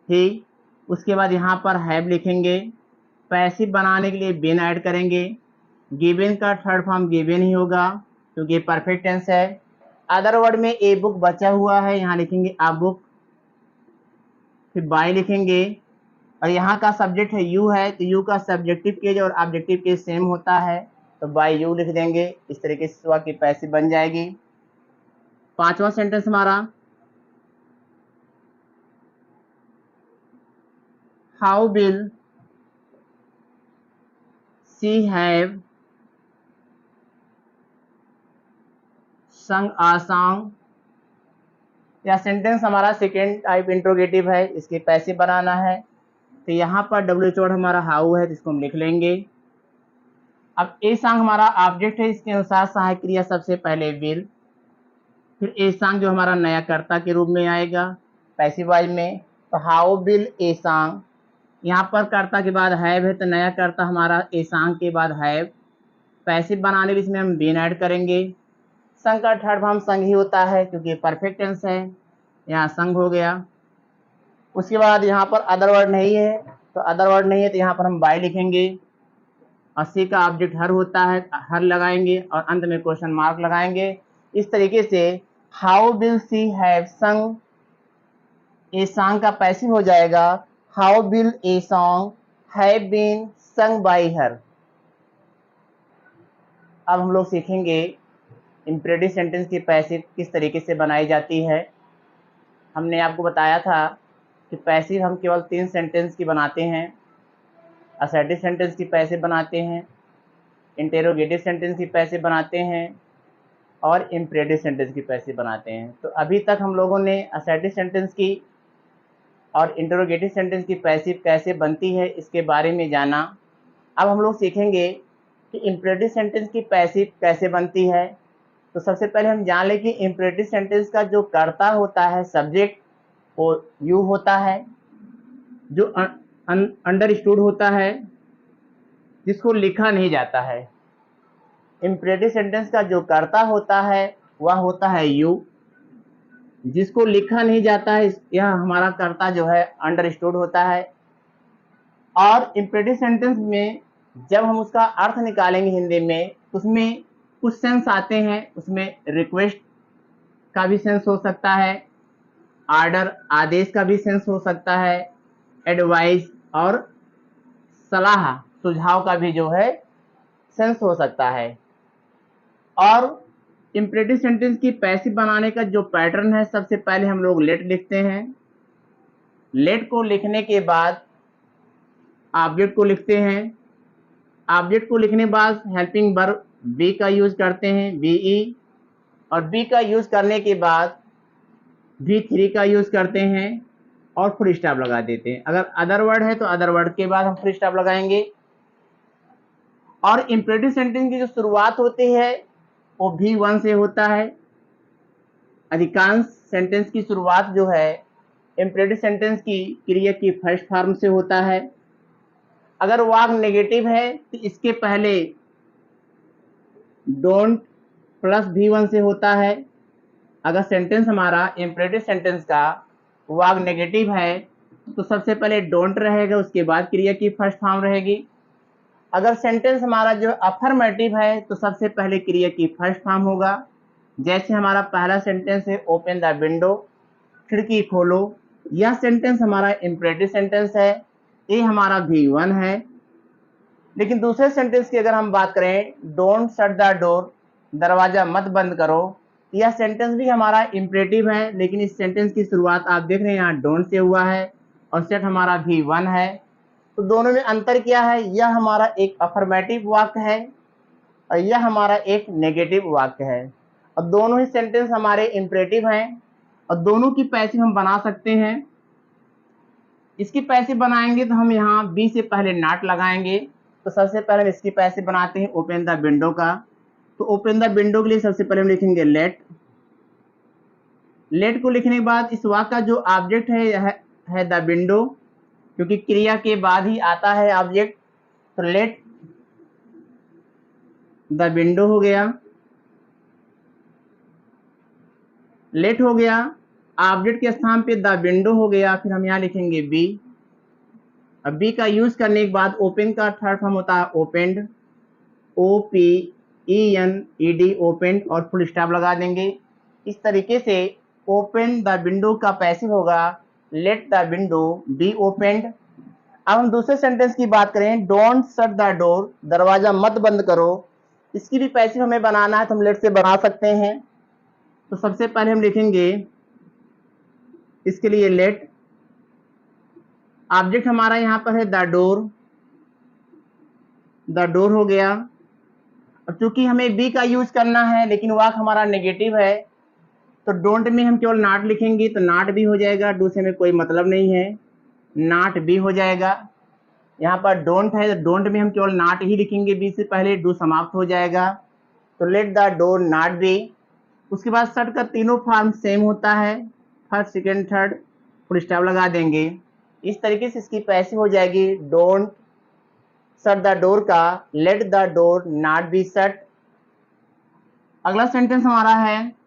Speaker 1: ही। उसके बाद यहाँ पर हैव लिखेंगे। पैसिव बनाने के लिए बीन ऐड करेंगे। गिवन का थर्ड फॉर्म गिवन ही होगा क्योंकि परफेक्ट टेंस है। अदर वर्ड में ए बुक बचा हुआ है, यहाँ लिखेंगे आ बुक। फिर बाय लिखेंगे, और यहाँ का सब्जेक्ट है यू है, तो यू का सब्जेक्टिव केज और ऑब्जेक्टिव केज सेम होता है, तो बाय यू लिख देंगे। इस तरीके से वाक्य की पैसिव बन जाएगी। पांचवा सेंटेंस हमारा हाउ विल शी हैव संग आ सॉन्ग। यह सेंटेंस हमारा सेकेंड टाइप इंट्रोगेटिव है। इसके पैसिव बनाना है, तो यहाँ पर डब्ल्यू वर्ड हमारा हाउ है, तो इसको हम लिख लेंगे। अब ए सॉन्ग हमारा ऑब्जेक्ट है, इसके अनुसार सहायक क्रिया सबसे पहले विल, फिर ए सॉन्ग जो हमारा नया कर्ता के रूप में आएगा पैसिव वाइज में। तो हाउ विल ए सॉन्ग, यहाँ पर कर्ता के बाद हैव है, तो नया कर्ता हमारा ए सॉन्ग के बाद हैव। पैसिव बनाने के लिए इसमें हम बीन ऐड करेंगे। संग का थर्ड फॉर्म संग ही होता है क्योंकि परफेक्ट टेंस है, यहाँ संग हो गया। उसके बाद यहाँ पर अदर वर्ड नहीं है, तो अदर वर्ड नहीं है तो यहाँ पर हम बाय लिखेंगे और सी का ऑब्जेक्ट हर होता है, हर लगाएंगे और अंत में क्वेश्चन मार्क लगाएंगे। इस तरीके से हाउ विल सी हैव संग, ए सॉन्ग का पैसिव हो जाएगा how will a song have been sung by her. अब हम लोग सीखेंगे इंपरेटिव सेंटेंस की पैसिव किस तरीके से बनाई जाती है। हमने आपको बताया था कि पैसिव हम केवल 3 सेंटेंस की बनाते हैं, असर्टिव सेंटेंस की पैसिव बनाते हैं, इंटेरोगेटिव सेंटेंस की पैसिव बनाते हैं और इंपरेटिव सेंटेंस की पैसिव बनाते हैं। तो अभी तक हम लोगों ने असर्टिव सेंटेंस की और इंटेरोगेटिव सेंटेंस की पैसिव कैसे बनती है इसके बारे में जाना। अब हम लोग सीखेंगे कि इंपरेटिव सेंटेंस की पैसिव कैसे बनती है। तो सबसे पहले हम जान लें कि इंपरेटिव सेंटेंस का जो कर्ता होता है सब्जेक्ट वो यू होता है, जो अंडरस्टूड होता है, जिसको लिखा नहीं जाता है। इंपरेटिव सेंटेंस का जो कर्ता होता है वह होता है यू, जिसको लिखा नहीं जाता है, यह हमारा कर्ता जो है अंडरस्टूड होता है। और इंपरेटिव सेंटेंस में जब हम उसका अर्थ निकालेंगे हिंदी में, उसमें कुछ सेंस आते हैं। उसमें रिक्वेस्ट का भी सेंस हो सकता है, ऑर्डर आदेश का भी सेंस हो सकता है, एडवाइस और सलाह सुझाव का भी जो है सेंस हो सकता है। और इंपरेटिव सेंटेंस की पैसिव बनाने का जो पैटर्न है, सबसे पहले हम लोग लेट लिखते हैं। लेट को लिखने के बाद ऑब्जेक्ट को लिखते हैं। ऑब्जेक्ट को लिखने के बाद हेल्पिंग वर्ब बी का यूज करते हैं, बीई, और बी का यूज करने के बाद V3 का यूज करते हैं और फुल स्टॉप लगा देते हैं। अगर अदर वर्ड है तो अदर वर्ड के बाद हम फुल स्टॉप लगाएंगे। और इंपरेटिव सेंटेंस की जो शुरुआत होती है वो V1 से होता है। अधिकांश सेंटेंस की शुरुआत जो है इंपरेटिव सेंटेंस की क्रिया की फर्स्ट फॉर्म से होता है। अगर वाक्य नेगेटिव है तो इसके पहले डोंट प्लस V1 से होता है। अगर सेंटेंस हमारा इंपरेटिव सेंटेंस का वाक्य नेगेटिव है तो सबसे पहले डोंट रहेगा, उसके बाद क्रिया की फर्स्ट फॉर्म रहेगी। अगर सेंटेंस हमारा जो अफर्मेटिव है तो सबसे पहले क्रिया की फर्स्ट फॉर्म होगा। जैसे हमारा पहला सेंटेंस है ओपन द विंडो, खिड़की खोलो, यह सेंटेंस हमारा इंपरेटिव सेंटेंस है, ये हमारा V1 है। लेकिन दूसरे सेंटेंस की अगर हम बात करें डोंट शट द डोर, दरवाजा मत बंद करो, यह सेंटेंस भी हमारा इंपरेटिव है, लेकिन इस सेंटेंस की शुरुआत आप देख रहे हैं यहाँ डोंट से हुआ है और सेट हमारा V1 है। तो दोनों में अंतर क्या है, यह हमारा एक अफर्मेटिव वाक्य है और यह हमारा एक नेगेटिव वाक्य है। और दोनों ही सेंटेंस हमारे इंपरेटिव हैं और दोनों की पैसिव हम बना सकते हैं। इसकी पैसिव बनाएंगे तो हम यहाँ बी से पहले नॉट लगाएंगे। तो सबसे पहले हम इसकी पैसिव बनाते हैं ओपन द विंडो का। तो ओपन द विंडो के लिए सबसे पहले हम लिखेंगे लेट। लेट को लिखने के बाद इस वाक्य का जो ऑब्जेक्ट है द विंडो, क्योंकि क्रिया के बाद ही आता है ऑब्जेक्ट। तो लेट द विंडो हो गया, लेट हो गया, ऑब्जेक्ट के स्थान पे द विंडो हो गया। फिर हम यहाँ लिखेंगे बी। अब बी का यूज करने के बाद ओपन का थर्ड फॉर्म होता है ओपेंड, OPENED, ओपेंड, और फुल स्टॉप लगा देंगे। इस तरीके से ओपन द विंडो का पैसिव होगा let the window be opened. अब हम दूसरे सेंटेंस की बात करें डोंट शट द डोर, दरवाजा मत बंद करो, इसकी भी पैसिव हमें बनाना है तो हम लेट से बना सकते हैं। तो सबसे पहले हम लिखेंगे इसके लिए लेट, ऑब्जेक्ट हमारा यहाँ पर है द डोर, द डोर हो गया। अब चूंकि हमें बी का यूज करना है लेकिन वाक्य हमारा नेगेटिव है तो डोंट में हम केवल नॉट लिखेंगे तो नॉट भी हो जाएगा, डू से में कोई मतलब नहीं है, नॉट भी हो जाएगा। यहाँ पर डोंट है तो डोंट में हम केवल नॉट ही लिखेंगे, बी से पहले डू समाप्त हो जाएगा। तो let the door not be. उसके बाद शट का तीनों फॉर्म सेम होता है, first second third, full stop लगा देंगे। इस तरीके से इसकी पैसिव हो जाएगी डोंट शट द डोर का let the door not be shut. अगला सेंटेंस हमारा है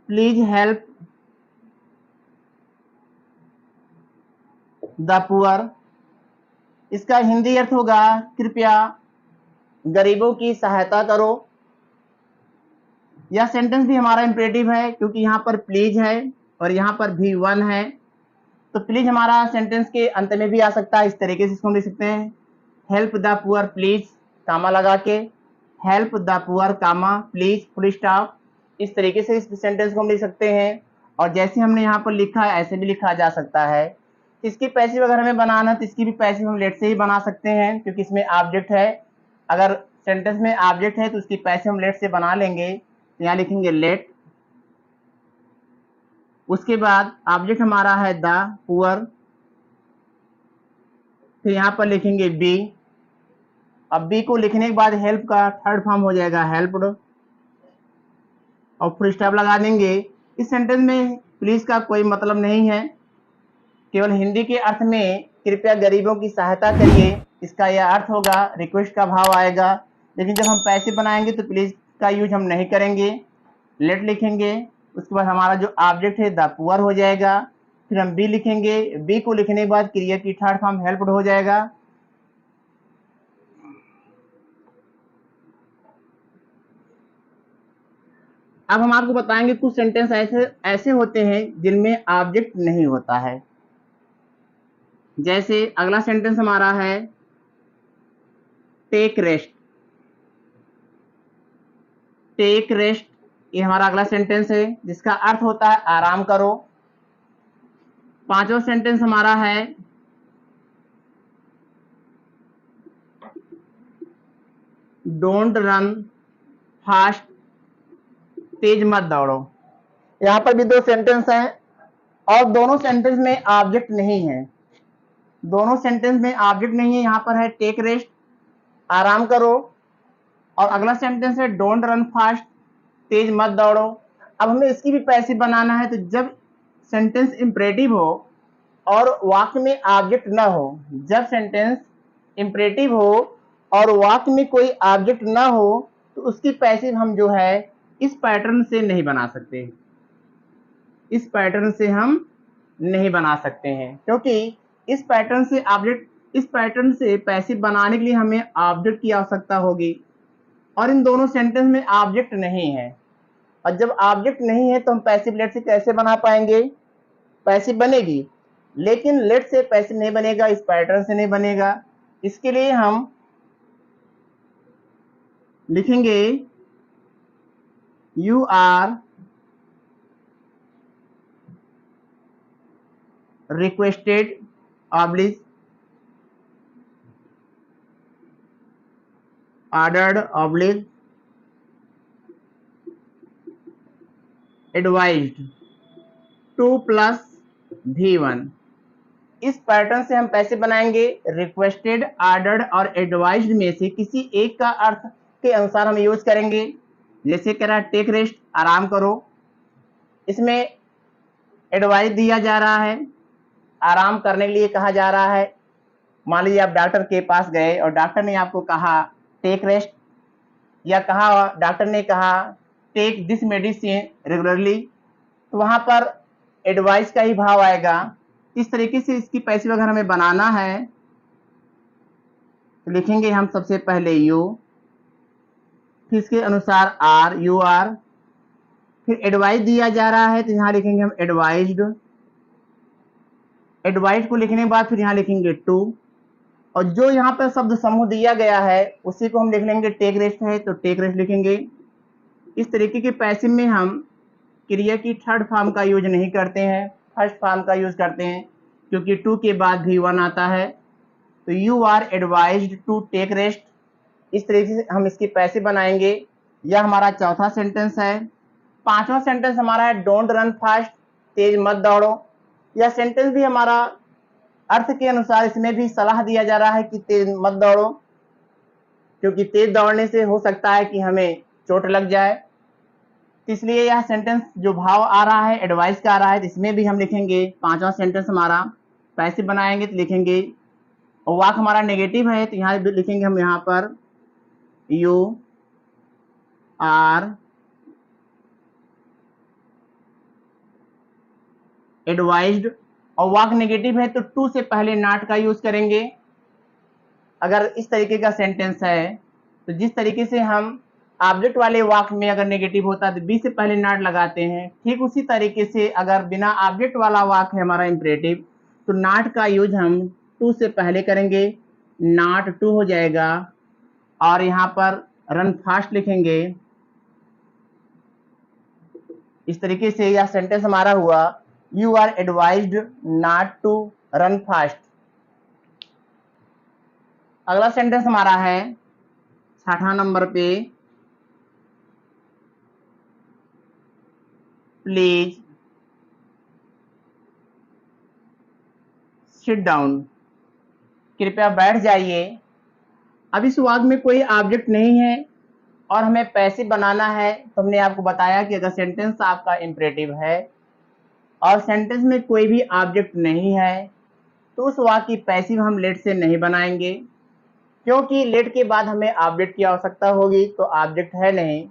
Speaker 1: प्लीज हेल्प द पुअर, इसका हिंदी अर्थ होगा कृपया गरीबों की सहायता करो। यह सेंटेंस भी हमारा इंपरेटिव है क्योंकि यहाँ पर प्लीज है और यहाँ पर भी वन है, तो प्लीज हमारा सेंटेंस के अंत में भी आ सकता है। इस तरीके से इसको हम लिख सकते हैं, help the poor please comma लगा के, help the poor comma please full stop. इस तरीके से इस सेंटेंस को हम लिख सकते हैं। और जैसे हमने यहाँ पर लिखा है ऐसे भी लिखा जा सकता है। इसकी पैसिव अगर हमें बनाना है तो इसकी भी पैसिव हम लेट से ही बना सकते हैं क्योंकि इसमें ऑब्जेक्ट है। अगर सेंटेंस में ऑब्जेक्ट है तो उसकी पैसिव हम लेट से बना लेंगे। तो यहाँ लिखेंगे लेट, उसके बाद ऑब्जेक्ट हमारा है द पुअर, फिर यहाँ पर लिखेंगे बी। अब बी को लिखने के बाद हेल्प का थर्ड फॉर्म हो जाएगा हेल्प्ड और फुल स्टॉप लगा देंगे। इस सेंटेंस में प्लीज का कोई मतलब नहीं है, केवल हिंदी के अर्थ में कृपया गरीबों की सहायता करिए, इसका यह अर्थ होगा, रिक्वेस्ट का भाव आएगा। लेकिन जब हम पैसे बनाएंगे तो प्लीज का यूज हम नहीं करेंगे, लेट लिखेंगे। उसके बाद हमारा जो ऑब्जेक्ट है द पुअर हो जाएगा, फिर हम बी लिखेंगे। बी को लिखने के बाद क्रिया की थर्ड फॉर्म हेल्प्ड हो जाएगा। अब हम आपको बताएंगे कुछ सेंटेंस ऐसे होते हैं जिनमें ऑब्जेक्ट नहीं होता है। जैसे अगला सेंटेंस हमारा है टेक रेस्ट। टेक रेस्ट ये हमारा अगला सेंटेंस है जिसका अर्थ होता है आराम करो। पांचवा सेंटेंस हमारा है डोंट रन फास्ट, तेज मत दौड़ो। यहाँ पर भी दो सेंटेंस हैं और दोनों सेंटेंस में ऑब्जेक्ट नहीं है। दोनों सेंटेंस में ऑब्जेक्ट नहीं है। यहाँ पर है टेक रेस्ट, आराम करो, और अगला सेंटेंस है डोंट रन फास्ट, तेज मत दौड़ो। अब हमें इसकी भी पैसिव बनाना है, तो जब सेंटेंस इंपरेटिव हो और वाक्य में ऑब्जेक्ट ना हो, जब सेंटेंस इंपरेटिव हो और वाक्य में कोई ऑब्जेक्ट ना हो तो उसकी पैसिव हम जो है इस पैटर्न से नहीं बना सकते। इस पैटर्न से हम नहीं बना सकते हैं क्योंकि इस पैटर्न से पैसिव बनाने के लिए हमें ऑब्जेक्ट की आवश्यकता होगी और इन दोनों सेंटेंस में ऑब्जेक्ट नहीं है। और जब ऑब्जेक्ट नहीं है तो हम पैसिव लेट से कैसे बना पाएंगे? पैसिव बनेगी लेकिन लेट से पैसिव नहीं बनेगा, इस पैटर्न से नहीं बनेगा। इसके लिए हम लिखेंगे you are requested oblique ordered oblique advised to plus V1। इस पैटर्न से हम पैसिव बनाएंगे। रिक्वेस्टेड, ऑर्डर्ड और एडवाइज्ड में से किसी एक का अर्थ के अनुसार हम यूज करेंगे। जैसे कह रहा है टेक रेस्ट, आराम करो, इसमें एडवाइस दिया जा रहा है, आराम करने के लिए कहा जा रहा है। मान लीजिए आप डॉक्टर के पास गए और डॉक्टर ने आपको कहा टेक रेस्ट, या कहा डॉक्टर ने कहा टेक दिस मेडिसिन रेगुलरली, तो वहां पर एडवाइस का ही भाव आएगा। इस तरीके से इसकी पैसिव अगर हमें बनाना है तो लिखेंगे हम सबसे पहले यू, फिर इसके अनुसार आर, यू आर, फिर एडवाइस दिया जा रहा है तो यहाँ लिखेंगे हम एडवाइज्ड। एडवाइज्ड को लिखने के बाद फिर यहाँ लिखेंगे टू, और जो यहाँ पर शब्द समूह दिया गया है उसी को हम लिख लेंगे। टेक रेस्ट है तो टेक रेस्ट लिखेंगे। इस तरीके के पैसिव में हम क्रिया की थर्ड फॉर्म का यूज नहीं करते हैं, फर्स्ट फॉर्म का यूज करते हैं क्योंकि टू के बाद V1 आता है। तो you are advised to take rest, इस तरीके से हम इसकी पैसिव बनाएंगे। यह हमारा चौथा सेंटेंस है। पांचवा सेंटेंस हमारा है डोंट रन फास्ट, तेज मत दौड़ो। यह सेंटेंस भी हमारा अर्थ के अनुसार इसमें भी सलाह दिया जा रहा है कि तेज मत दौड़ो क्योंकि तेज दौड़ने से हो सकता है कि हमें चोट लग जाए। इसलिए यह सेंटेंस जो भाव आ रहा है एडवाइस का आ रहा है, इसमें भी हम लिखेंगे। पांचवा सेंटेंस हमारा पैसिव बनाएंगे तो लिखेंगे, और वाक हमारा नेगेटिव है तो यहाँ लिखेंगे हम यहाँ पर यू आर एडवाइज्ड, और वाक नेगेटिव है तो टू से पहले नॉट का यूज करेंगे। अगर इस तरीके का सेंटेंस है तो जिस तरीके से हम ऑब्जेक्ट वाले वाक में अगर नेगेटिव होता है तो बी से पहले नॉट लगाते हैं, ठीक उसी तरीके से अगर बिना ऑब्जेक्ट वाला वाक है हमारा इंपरेटिव तो नॉट का यूज हम टू से पहले करेंगे, नॉट टू हो जाएगा। और यहाँ पर रन फास्ट लिखेंगे। इस तरीके से यह सेंटेंस हमारा हुआ, you are advised not to run fast. अगला सेंटेंस हमारा है 60 नंबर पे, प्लीज सिट डाउन, कृपया बैठ जाइए। अब इस वाक्य में कोई ऑब्जेक्ट नहीं है और हमें पैसिव बनाना है, तो हमने आपको बताया कि अगर सेंटेंस आपका इंपरेटिव है और सेंटेंस में कोई भी ऑब्जेक्ट नहीं है तो उस वाक्य की पैसिव हम लेट से नहीं बनाएंगे, क्योंकि लेट के बाद हमें ऑब्जेक्ट की आवश्यकता होगी तो ऑब्जेक्ट है नहीं।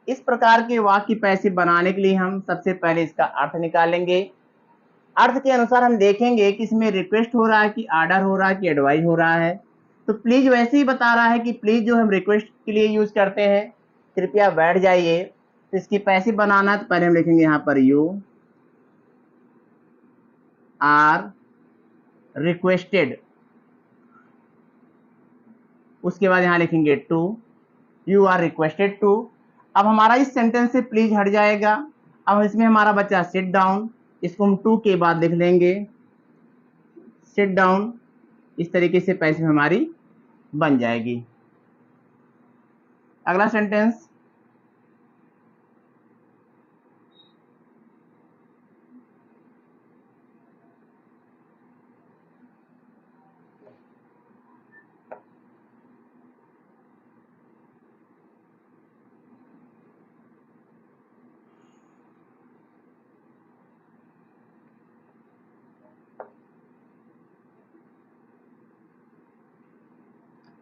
Speaker 1: इस प्रकार के वाक्य की पैसिव बनाने के लिए हम सबसे पहले इसका अर्थ निकालेंगे। अर्थ के अनुसार हम देखेंगे कि इसमें रिक्वेस्ट हो रहा है कि ऑर्डर हो रहा है कि एडवाइस हो रहा है। तो प्लीज वैसे ही बता रहा है कि प्लीज जो हम रिक्वेस्ट के लिए यूज करते हैं, कृपया बैठ जाइए। तो इसकी पैसिव बनाना तो पहले हम लिखेंगे यहाँ पर यू आर रिक्वेस्टेड, उसके बाद यहाँ लिखेंगे to, you are requested to. अब हमारा इस सेंटेंस से प्लीज हट जाएगा। अब इसमें हमारा बच्चा सिट डाउन, इसको हम टू के बाद लिख लेंगे सिट डाउन। इस तरीके से पैसिव हमारी बन जाएगी। अगला सेंटेंस,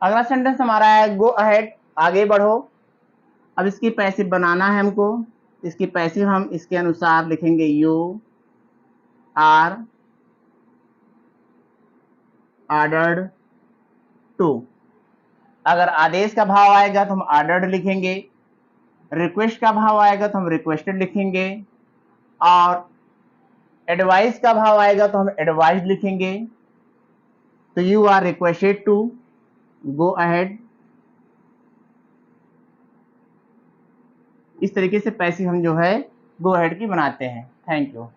Speaker 1: अगला सेंटेंस हमारा है गो अहेड, आगे बढ़ो। अब इसकी पैसिव बनाना है हमको। इसकी पैसिव हम इसके अनुसार लिखेंगे यू आर ऑर्डर्ड टू। अगर आदेश का भाव आएगा तो हम ऑर्डर्ड लिखेंगे, रिक्वेस्ट का भाव आएगा तो हम रिक्वेस्टेड लिखेंगे, और एडवाइस का भाव आएगा तो हम एडवाइज लिखेंगे। तो you are requested to go ahead. इस तरीके से पैसिव हम जो है गो अहेड की बनाते हैं। Thank you.